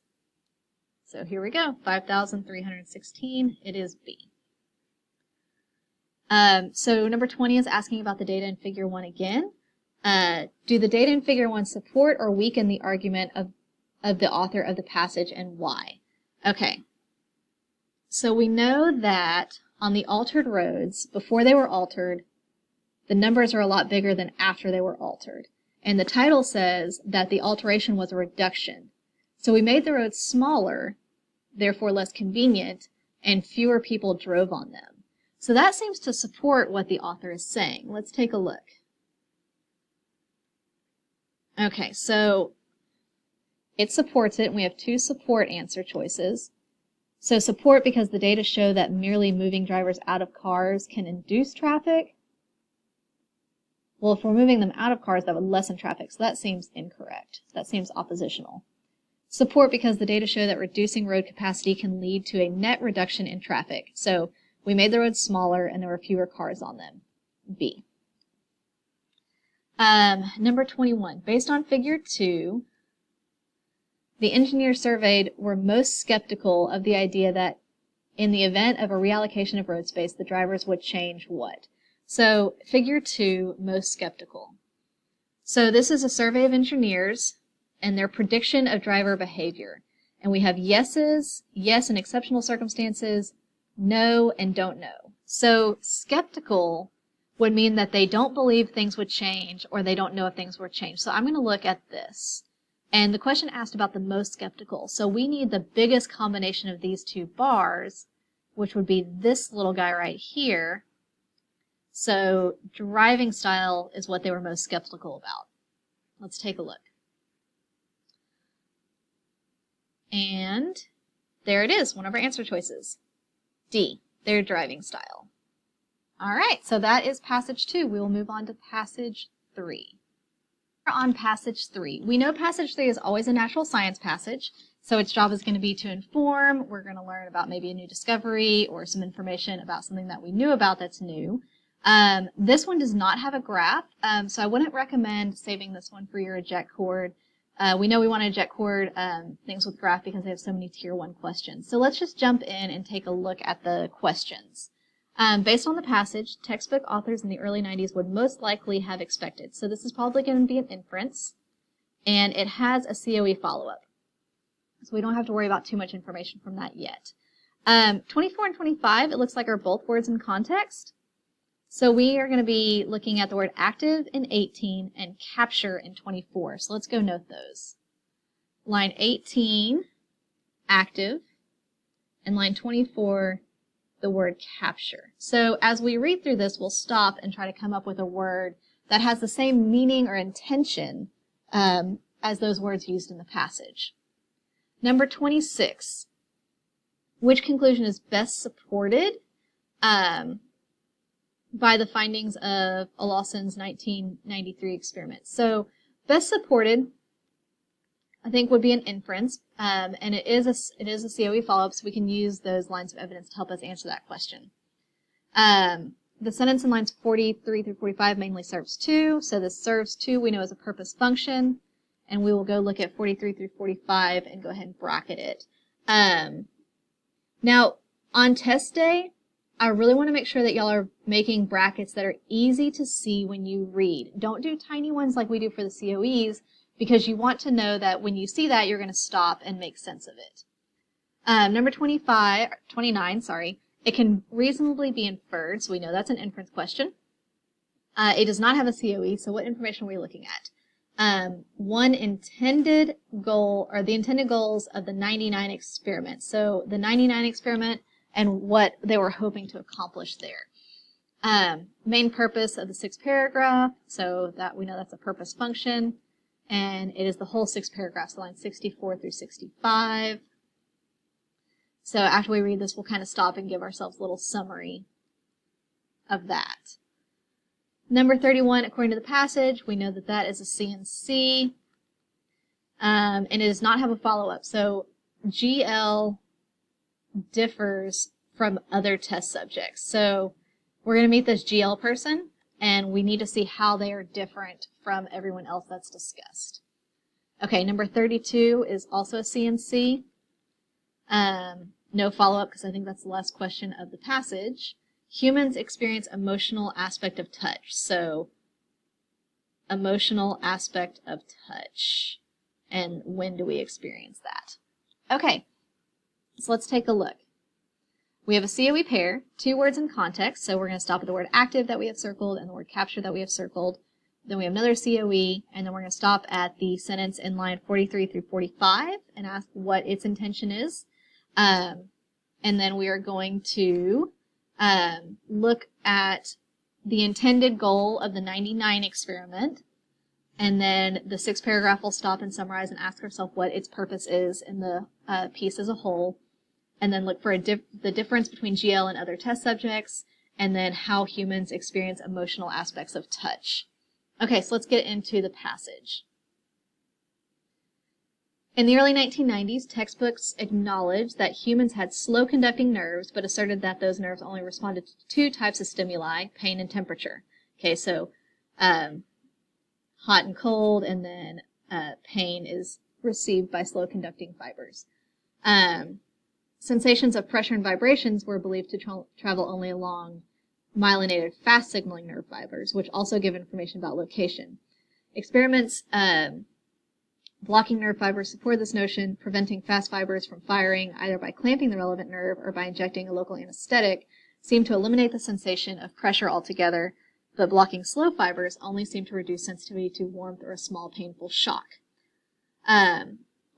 So here we go, 5,316, it is B. So number 20 is asking about the data in figure 1 again. Do the data in figure 1 support or weaken the argument of the author of the passage, and why? Okay, so we know that on the altered roads, before they were altered, the numbers are a lot bigger than after they were altered. And the title says that the alteration was a reduction. So we made the roads smaller, therefore less convenient, and fewer people drove on them. So that seems to support what the author is saying. Let's take a look. Okay, so it supports it, and we have two support answer choices. So support because the data show that merely moving drivers out of cars can induce traffic. Well, if we're moving them out of cars, that would lessen traffic, so that seems incorrect. That seems oppositional. Support because the data show that reducing road capacity can lead to a net reduction in traffic. So we made the roads smaller and there were fewer cars on them. B. Number 21. Based on figure 2, the engineers surveyed were most skeptical of the idea that in the event of a reallocation of road space, the drivers would change what? So figure 2, most skeptical. So this is a survey of engineers and their prediction of driver behavior. And we have yeses, yes in exceptional circumstances, no, and don't know. So skeptical would mean that they don't believe things would change or they don't know if things would change. So I'm going to look at this. And the question asked about the most skeptical. So we need the biggest combination of these two bars, which would be this little guy right here. So driving style is what they were most skeptical about. Let's take a look. And there it is, one of our answer choices. D, their driving style. All right, so that is passage 2. We will move on to passage 3. On passage 3, we know passage 3 is always a natural science passage, so its job is going to be to inform. We're going to learn about maybe a new discovery or some information about something that we knew about that's new. This one does not have a graph, so I wouldn't recommend saving this one for your eject cord. We know we want to eject cord things with graph because they have so many tier 1 questions. So let's just jump in and take a look at the questions. Based on the passage, textbook authors in the early 90s would most likely have expected. So this is probably going to be an inference, and it has a COE follow-up. So we don't have to worry about too much information from that yet. 24 and 25, it looks like are both words in context. So we are going to be looking at the word active in 18 and capture in 24. So let's go note those. Line 18, active, and line 24, the word capture. So as we read through this, we'll stop and try to come up with a word that has the same meaning or intention as those words used in the passage. Number 26, which conclusion is best supported by the findings of Lawson's 1993 experiment? So best supported, I think, would be an inference, and it is a COE follow-up, so we can use those lines of evidence to help us answer that question. The sentence in lines 43 through 45 mainly serves to, so this serves to we know is a purpose function, and we will go look at 43 through 45 and go ahead and bracket it. Now, on test day, I really want to make sure that y'all are making brackets that are easy to see when you read. Don't do tiny ones like we do for the COEs, because you want to know that when you see that, you're going to stop and make sense of it. Number 29, it can reasonably be inferred, so we know that's an inference question. It does not have a COE, so what information are we looking at? One intended goal, or the intended goals of the 99 experiment. So the 99 experiment and what they were hoping to accomplish there. Main purpose of the 6th paragraph, so that we know that's a purpose function. And it is the whole 6 paragraphs, lines 64 through 65. So after we read this, we'll kind of stop and give ourselves a little summary of that. Number 31, according to the passage, we know that that is a CNC, and it does not have a follow-up. So GL differs from other test subjects. So we're going to meet this GL person, and we need to see how they are different from everyone else that's discussed. Okay, number 32 is also a CNC. No follow-up because I think that's the last question of the passage. Humans experience emotional aspect of touch. So, emotional aspect of touch. And when do we experience that? Okay, so let's take a look. We have a COE pair, 2 words in context. So we're going to stop at the word active that we have circled and the word capture that we have circled. Then we have another COE, and then we're going to stop at the sentence in line 43 through 45 and ask what its intention is. And then we are going to look at the intended goal of the 99 experiment. And then the 6th paragraph will stop and summarize and ask ourselves what its purpose is in the piece as a whole. And then look for the difference between GL and other test subjects, and then how humans experience emotional aspects of touch. Okay, so let's get into the passage. In the early 1990s, textbooks acknowledged that humans had slow conducting nerves, but asserted that those nerves only responded to 2 types of stimuli, pain and temperature. Okay, so hot and cold, and then pain is received by slow conducting fibers. Sensations of pressure and vibrations were believed to travel only along myelinated fast signaling nerve fibers, which also give information about location. Experiments blocking nerve fibers support this notion, preventing fast fibers from firing either by clamping the relevant nerve or by injecting a local anesthetic seem to eliminate the sensation of pressure altogether, but blocking slow fibers only seem to reduce sensitivity to warmth or a small painful shock.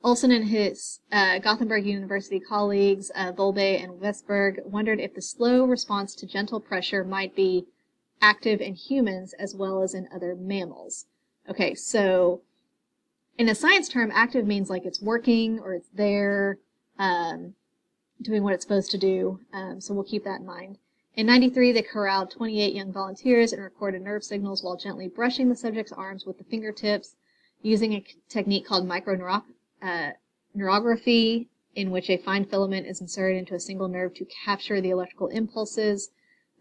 Olson and his Gothenburg University colleagues, Volbe and Westberg, wondered if the slow response to gentle pressure might be active in humans as well as in other mammals. Okay, so in a science term, active means like it's working or it's there, doing what it's supposed to do, so we'll keep that in mind. In 1993, they corralled 28 young volunteers and recorded nerve signals while gently brushing the subject's arms with the fingertips using a technique called microneurography, in which a fine filament is inserted into a single nerve to capture the electrical impulses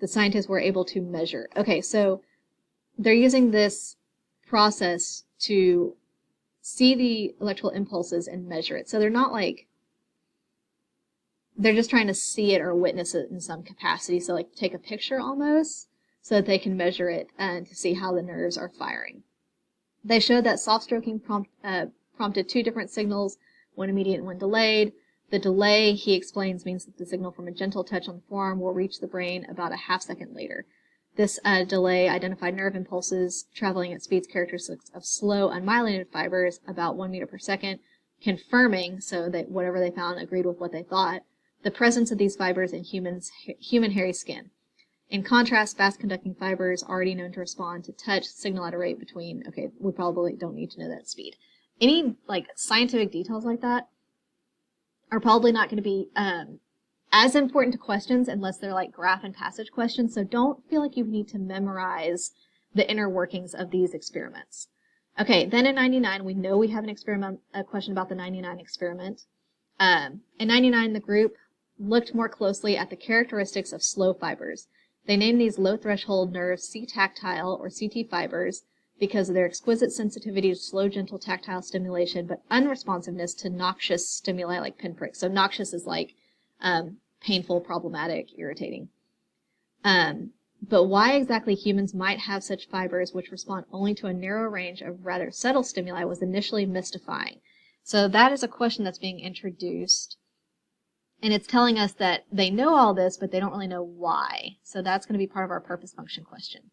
the scientists were able to measure. Okay, so they're using this process to see the electrical impulses and measure it. So they're not like, they're just trying to see it or witness it in some capacity. So like take a picture almost so that they can measure it and to see how the nerves are firing. They showed that soft stroking prompted 2 different signals, one immediate and one delayed. The delay, he explains, means that the signal from a gentle touch on the forearm will reach the brain about a half second later. This delay identified nerve impulses traveling at speeds characteristics of slow unmyelinated fibers, about 1 meter per second, confirming, so that whatever they found agreed with what they thought, the presence of these fibers in human hairy skin. In contrast, fast-conducting fibers, already known to respond to touch, signal at a rate between, okay, we probably don't need to know that speed. Any, like, scientific details like that are probably not going to be as important to questions unless they're like graph and passage questions, so don't feel like you need to memorize the inner workings of these experiments. Okay, then in 99, we know we have a question about the 99 experiment. In 99, the group looked more closely at the characteristics of slow fibers. They named these low-threshold nerves C-tactile or CT fibers because of their exquisite sensitivity to slow, gentle tactile stimulation, but unresponsiveness to noxious stimuli like pinpricks. So noxious is like painful, problematic, irritating. But why exactly humans might have such fibers which respond only to a narrow range of rather subtle stimuli was initially mystifying. So that is a question that's being introduced. And it's telling us that they know all this, but they don't really know why. So that's going to be part of our purpose function question.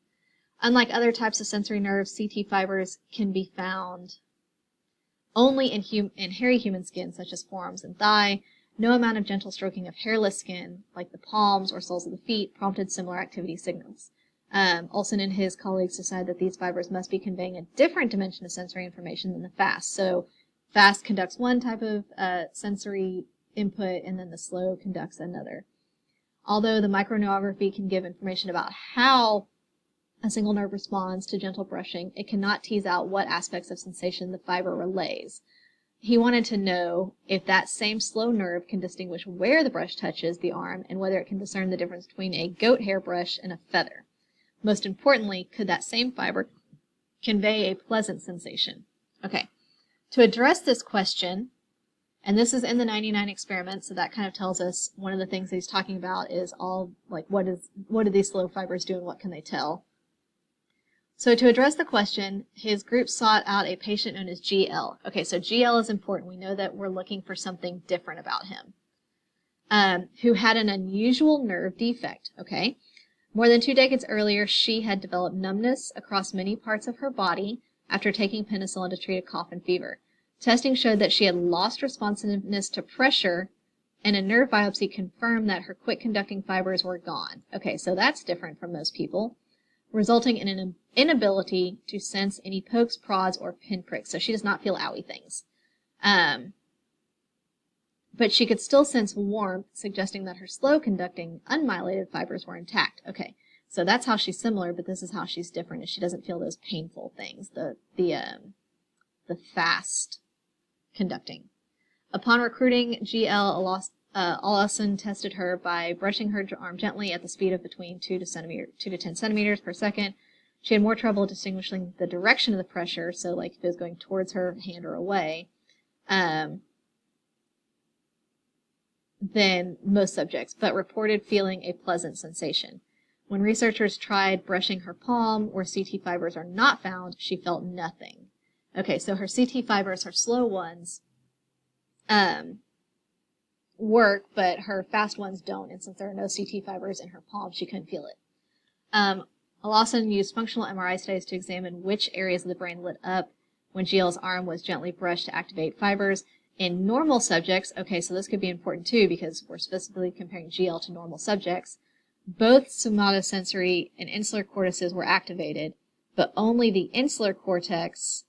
Unlike other types of sensory nerves, CT fibers can be found only in hairy human skin, such as forearms and thigh. No amount of gentle stroking of hairless skin, like the palms or soles of the feet, prompted similar activity signals. Olson and his colleagues decided that these fibers must be conveying a different dimension of sensory information than the fast. So fast conducts one type of sensory input, and then the slow conducts another. Although the microneurography can give information about how a single nerve responds to gentle brushing, it cannot tease out what aspects of sensation the fiber relays. He wanted to know if that same slow nerve can distinguish where the brush touches the arm and whether it can discern the difference between a goat hair brush and a feather. Most importantly, could that same fiber convey a pleasant sensation? Okay, to address this question, and this is in the 99 experiment, so that kind of tells us one of the things that he's talking about is all, like, what do these slow fibers do and what can they tell? So to address the question, his group sought out a patient known as GL. Okay, so GL is important. We know that we're looking for something different about him, who had an unusual nerve defect, okay? More than 2 decades earlier, she had developed numbness across many parts of her body after taking penicillin to treat a cough and fever. Testing showed that she had lost responsiveness to pressure, and a nerve biopsy confirmed that her quick conducting fibers were gone. Okay, so that's different from most people, resulting in an inability to sense any pokes, prods, or pinpricks. So she does not feel owie things. But she could still sense warmth, suggesting that her slow-conducting, unmyelinated fibers were intact. Okay, so that's how she's similar, but this is how she's different, is she doesn't feel those painful things, the fast conducting. Upon recruiting GL, Olson tested her by brushing her arm gently at the speed of between 2 to 10 centimeters per second. She had more trouble distinguishing the direction of the pressure, so like if it was going towards her hand or away, than most subjects, but reported feeling a pleasant sensation. When researchers tried brushing her palm where CT fibers are not found, she felt nothing. Okay, so her CT fibers, her slow ones, work, but her fast ones don't, and since there are no CT fibers in her palm, she couldn't feel it. Lawson used functional MRI studies to examine which areas of the brain lit up when GL's arm was gently brushed to activate fibers. In normal subjects, okay, so this could be important too because we're specifically comparing GL to normal subjects, both somatosensory and insular cortices were activated, but only the insular cortex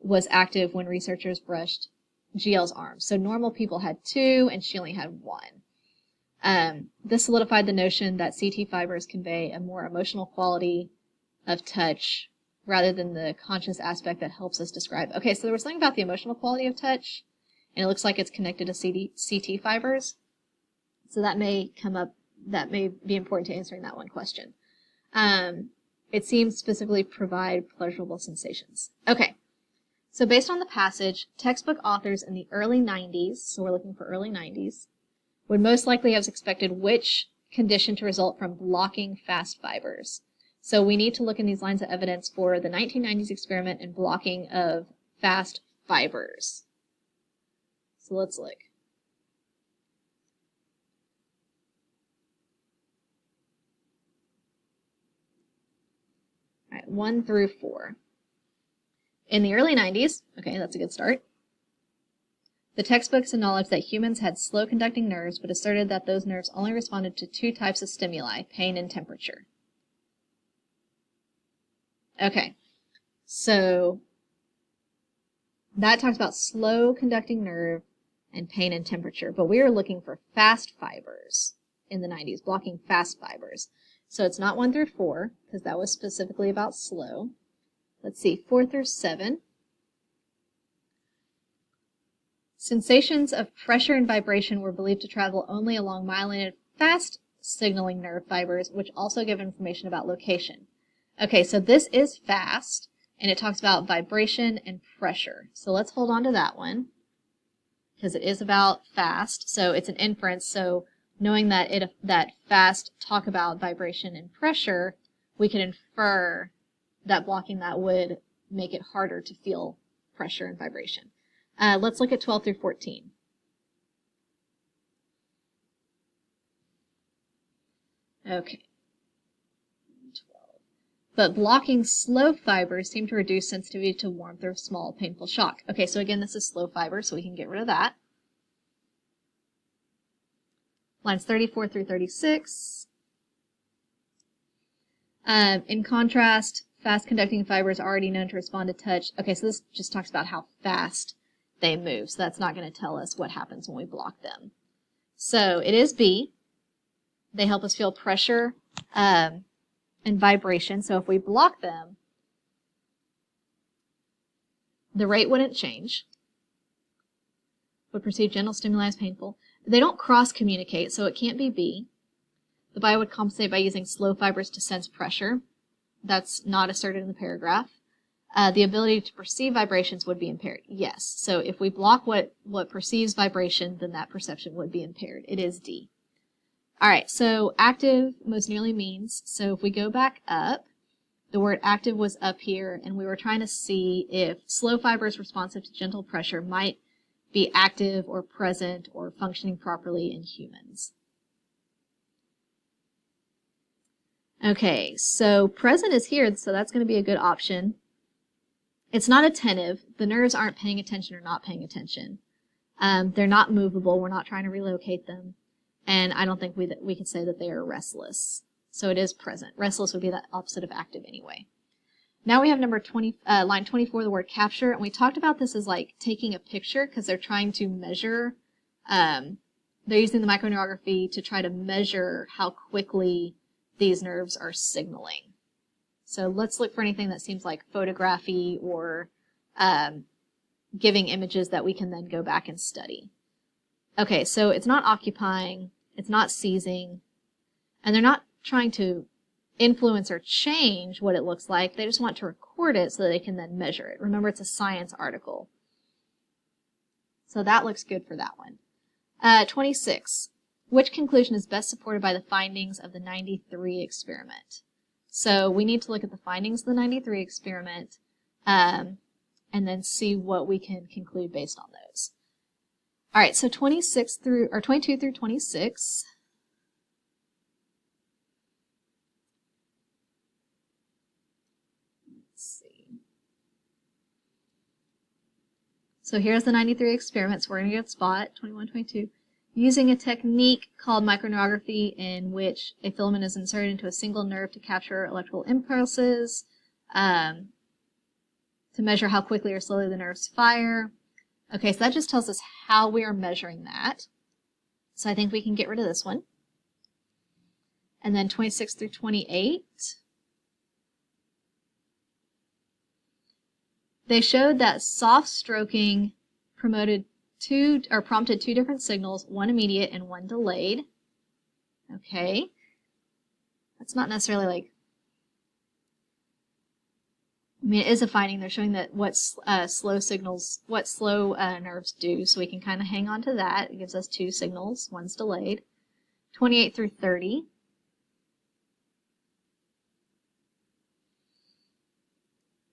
was active when researchers brushed GL's arm. So normal people had 2 and she only had 1. This solidified the notion that CT fibers convey a more emotional quality of touch rather than the conscious aspect that helps us describe. Okay, so there was something about the emotional quality of touch, and it looks like it's connected to CT fibers. So that may come up, that may be important to answering that one question. It seems specifically provide pleasurable sensations. Okay, so based on the passage, textbook authors in the early 90s, so we're looking for early 90s, would most likely have expected which condition to result from blocking fast fibers. So we need to look in these lines of evidence for the 1990s experiment and blocking of fast fibers. So let's look. All right, 1 through 4. In the early 90s, okay, that's a good start, the textbooks acknowledged that humans had slow conducting nerves, but asserted that those nerves only responded to 2 types of stimuli, pain and temperature. Okay, so that talks about slow conducting nerve and pain and temperature, but we are looking for fast fibers in the 90s, blocking fast fibers. So it's not 1 through 4, because that was specifically about slow. Let's see, 4 through 7. Sensations of pressure and vibration were believed to travel only along myelinated fast signaling nerve fibers, which also give information about location. Okay, so this is fast, and it talks about vibration and pressure. So let's hold on to that one, because it is about fast. So it's an inference. So knowing that that fast talk about vibration and pressure, we can infer that blocking that would make it harder to feel pressure and vibration. Let's look at 12 through 14. Okay. 12. But blocking slow fibers seem to reduce sensitivity to warmth or small painful shock. Okay, so again, this is slow fiber, so we can get rid of that. Lines 34 through 36. In contrast, fast conducting fibers are already known to respond to touch. Okay, so this just talks about how fast they move, so that's not going to tell us what happens when we block them. So it is B. They help us feel pressure and vibration. So if we block them, the rate wouldn't change. Would perceive gentle stimuli as painful. They don't cross-communicate, so it can't be B. The body would compensate by using slow fibers to sense pressure. That's not asserted in the paragraph. The ability to perceive vibrations would be impaired. Yes. So if we block what perceives vibration, then that perception would be impaired. It is D. All right, so active most nearly means, so if we go back up, the word active was up here, and we were trying to see if slow fibers responsive to gentle pressure might be active or present or functioning properly in humans. Okay, so present is here, so that's going to be a good option. It's not attentive. The nerves aren't paying attention or not paying attention. They're not movable. We're not trying to relocate them. And I don't think we can say that they are restless. So it is present. Restless would be the opposite of active anyway. Now we have number 20, line 24, the word capture. And we talked about this as like taking a picture because they're trying to measure, they're using the microneurography to try to measure how quickly these nerves are signaling. So let's look for anything that seems like photography or giving images that we can then go back and study. Okay, so it's not occupying, it's not seizing, and they're not trying to influence or change what it looks like. They just want to record it so that they can then measure it. Remember, it's a science article. So that looks good for that one. 26. Which conclusion is best supported by the findings of the 93 experiment? So we need to look at the findings of the 93 experiment and then see what we can conclude based on those. All right, so 22 through 26. Let's see. So here's the 93 experiments. We're going to get spot 21, 22. Using a technique called microneurography in which a filament is inserted into a single nerve to capture electrical impulses, to measure how quickly or slowly the nerves fire. Okay, so that just tells us how we are measuring that. So I think we can get rid of this one. And then 26 through 28. They showed that soft stroking prompted two different signals, one immediate and one delayed. Okay. That's not necessarily like, I mean, it is a finding. They're showing that what slow nerves do, so we can kind of hang on to that. It gives us two signals. One's delayed. 28 through 30.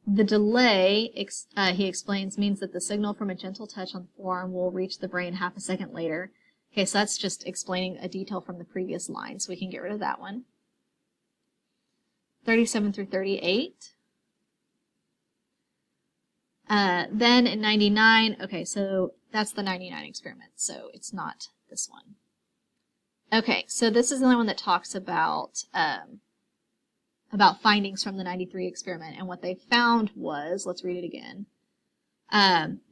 The delay, he explains, means that the signal from a gentle touch on the forearm will reach the brain half a second later. Okay, so that's just explaining a detail from the previous line, so we can get rid of that one. 37 through 38. Then in 99, okay, so that's the 99 experiment, so it's not this one. Okay, so this is the only one that talks about findings from the 93 experiment, and what they found was, let's read it again.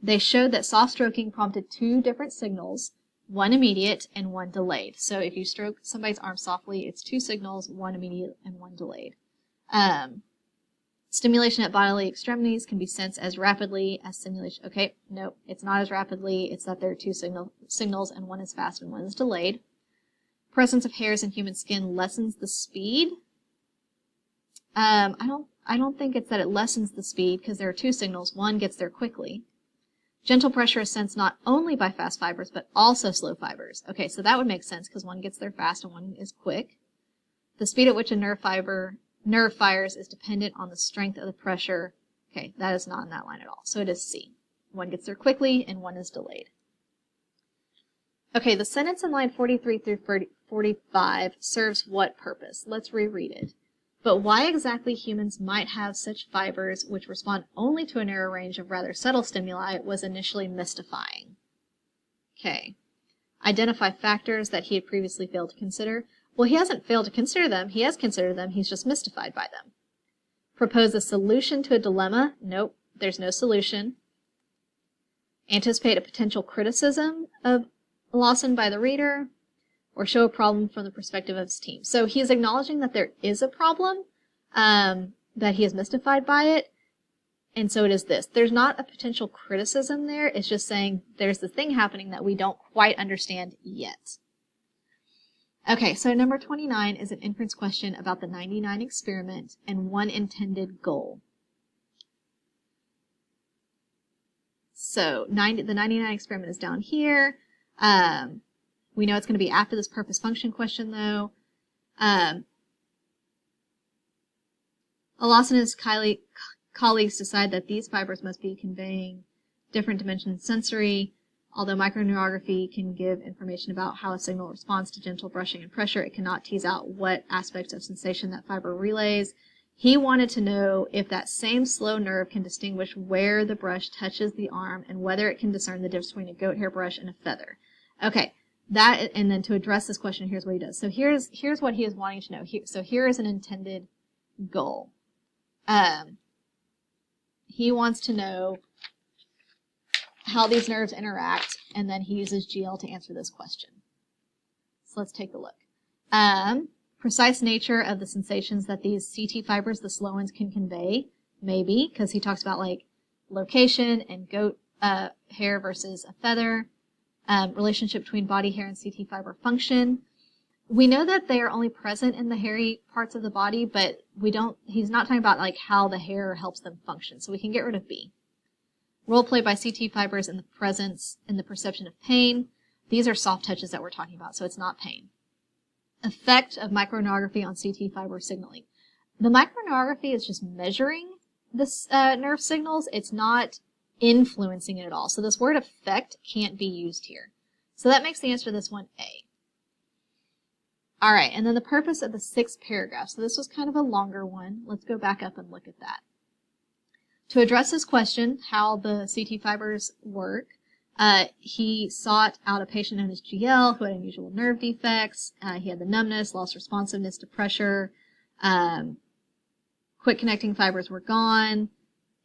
They showed that soft stroking prompted two different signals, one immediate and one delayed. So if you stroke somebody's arm softly, it's two signals, one immediate and one delayed. Stimulation at bodily extremities can be sensed as rapidly as stimulation. Okay, no, it's not as rapidly. It's that there are two signals, and one is fast and one is delayed. Presence of hairs in human skin lessens the speed. I don't think it's that it lessens the speed because there are two signals. One gets there quickly. Gentle pressure is sensed not only by fast fibers but also slow fibers. Okay, so that would make sense because one gets there fast and one is quick. The speed at which a nerve fires is dependent on the strength of the pressure. Okay, that is not in that line at all. So it is C. One gets there quickly and one is delayed. Okay, the sentence in line 43 through 45 serves what purpose? Let's reread it. But why exactly humans might have such fibers which respond only to a narrow range of rather subtle stimuli was initially mystifying. Okay. Identify factors that he had previously failed to consider. Well, he hasn't failed to consider them. He has considered them. He's just mystified by them. Propose a solution to a dilemma. Nope, there's no solution. Anticipate a potential criticism of Lawson by the reader. or show a problem from the perspective of his team. So he's acknowledging that there is a problem, that he is mystified by it, and so it is this. There's not a potential criticism there. It's just saying there's the thing happening that we don't quite understand yet. Okay, so number 29 is an inference question about the 99 experiment and one intended goal. So the 99 experiment is down here. We know it's going to be after this purpose function question, though. Alas and his colleagues decide that these fibers must be conveying different dimensions sensory. Although microneurography can give information about how a signal responds to gentle brushing and pressure, it cannot tease out what aspects of sensation that fiber relays. He wanted to know if that same slow nerve can distinguish where the brush touches the arm and whether it can discern the difference between a goat hair brush and a feather. Okay, and then to address this question, here's what he does. So here's what he is wanting to know. So here is an intended goal. He wants to know how these nerves interact, and then he uses GL to answer this question. So let's take a look. Precise nature of the sensations that these CT fibers, the slow ones, can convey, maybe, because he talks about like location and goat hair versus a feather, relationship between body hair and CT fiber function. We know that they are only present in the hairy parts of the body, but he's not talking about like how the hair helps them function, so we can get rid of B. Role played by CT fibers in the presence and the perception of pain. These are soft touches that we're talking about, so it's not pain. Effect of microneurography on CT fiber signaling. The microneurography is just measuring the nerve signals. It's not influencing it at all. So this word effect can't be used here. So that makes the answer to this one A. All right, and then the purpose of the 6th paragraph. So this was kind of a longer one. Let's go back up and look at that. To address this question, how the CT fibers work, he sought out a patient known as GL who had unusual nerve defects. He had the numbness, lost responsiveness to pressure, quick connecting fibers were gone,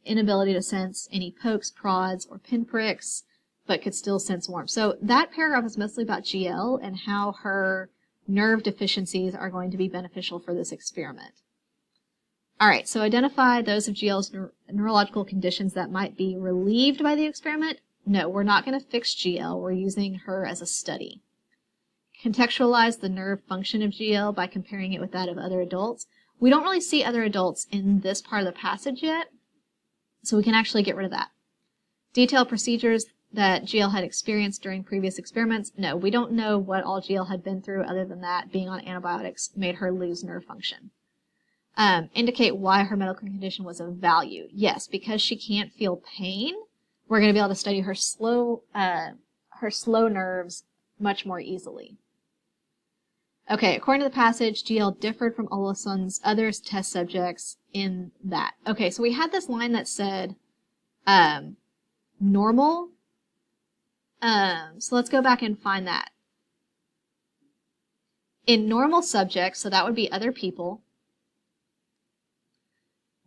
inability to sense any pokes, prods, or pinpricks, but could still sense warmth. So that paragraph is mostly about GL and how her nerve deficiencies are going to be beneficial for this experiment. All right, so identify those of GL's neurological conditions that might be relieved by the experiment. No, we're not going to fix GL. We're using her as a study. Contextualize the nerve function of GL by comparing it with that of other adults. We don't really see other adults in this part of the passage yet, so we can actually get rid of that. Detail procedures that GL had experienced during previous experiments. No, we don't know what all GL had been through other than that being on antibiotics made her lose nerve function. Indicate why her medical condition was of value. Yes, because she can't feel pain, we're going to be able to study her slow nerves much more easily. Okay, according to the passage, GL differed from Olafsson's other test subjects in that. Okay, so we had this line that said normal. So let's go back and find that. In normal subjects, so that would be other people,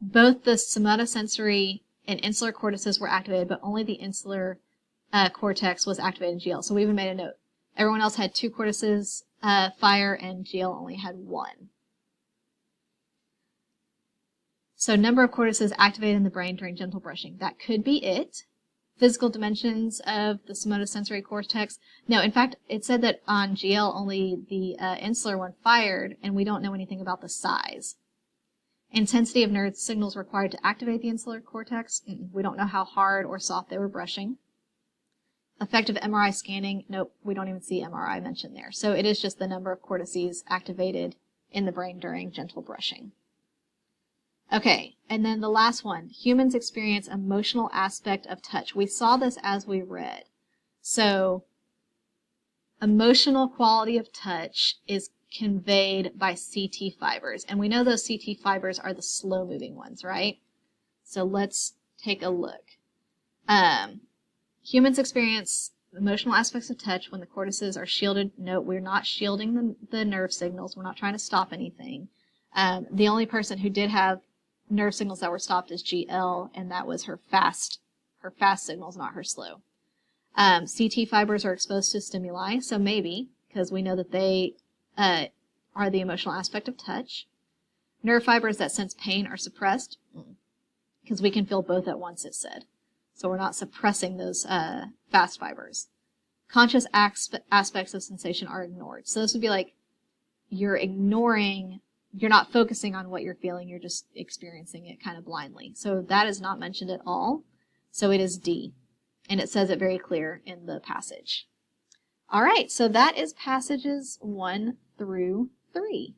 both the somatosensory and insular cortices were activated, but only the insular cortex was activated in GL. So we even made a note. Everyone else had 2 cortices fire, and GL only had 1. So number of cortices activated in the brain during gentle brushing. That could be it. Physical dimensions of the somatosensory cortex. No, in fact, it said that on GL only the insular one fired, and we don't know anything about the size. Intensity of nerve signals required to activate the insular cortex. We don't know how hard or soft they were brushing. Effective MRI scanning. Nope, we don't even see MRI mentioned there. So it is just the number of cortices activated in the brain during gentle brushing. Okay, and then the last one. Humans experience emotional aspect of touch. We saw this as we read. So emotional quality of touch is conveyed by CT fibers. And we know those CT fibers are the slow-moving ones, right? So let's take a look. Humans experience emotional aspects of touch when the cortices are shielded. No, we're not shielding the nerve signals. We're not trying to stop anything. The only person who did have nerve signals that were stopped is GL, and that was her fast signals, not her slow. CT fibers are exposed to stimuli, so maybe, because we know that they are the emotional aspect of touch. Nerve fibers that sense pain are suppressed because we can feel both at once, it said. So we're not suppressing those fast fibers. Conscious aspects of sensation are ignored. So this would be like you're not focusing on what you're feeling, you're just experiencing it kind of blindly. So that is not mentioned at all. So it is D. And it says it very clear in the passage. All right, so that is passages 1 through 3.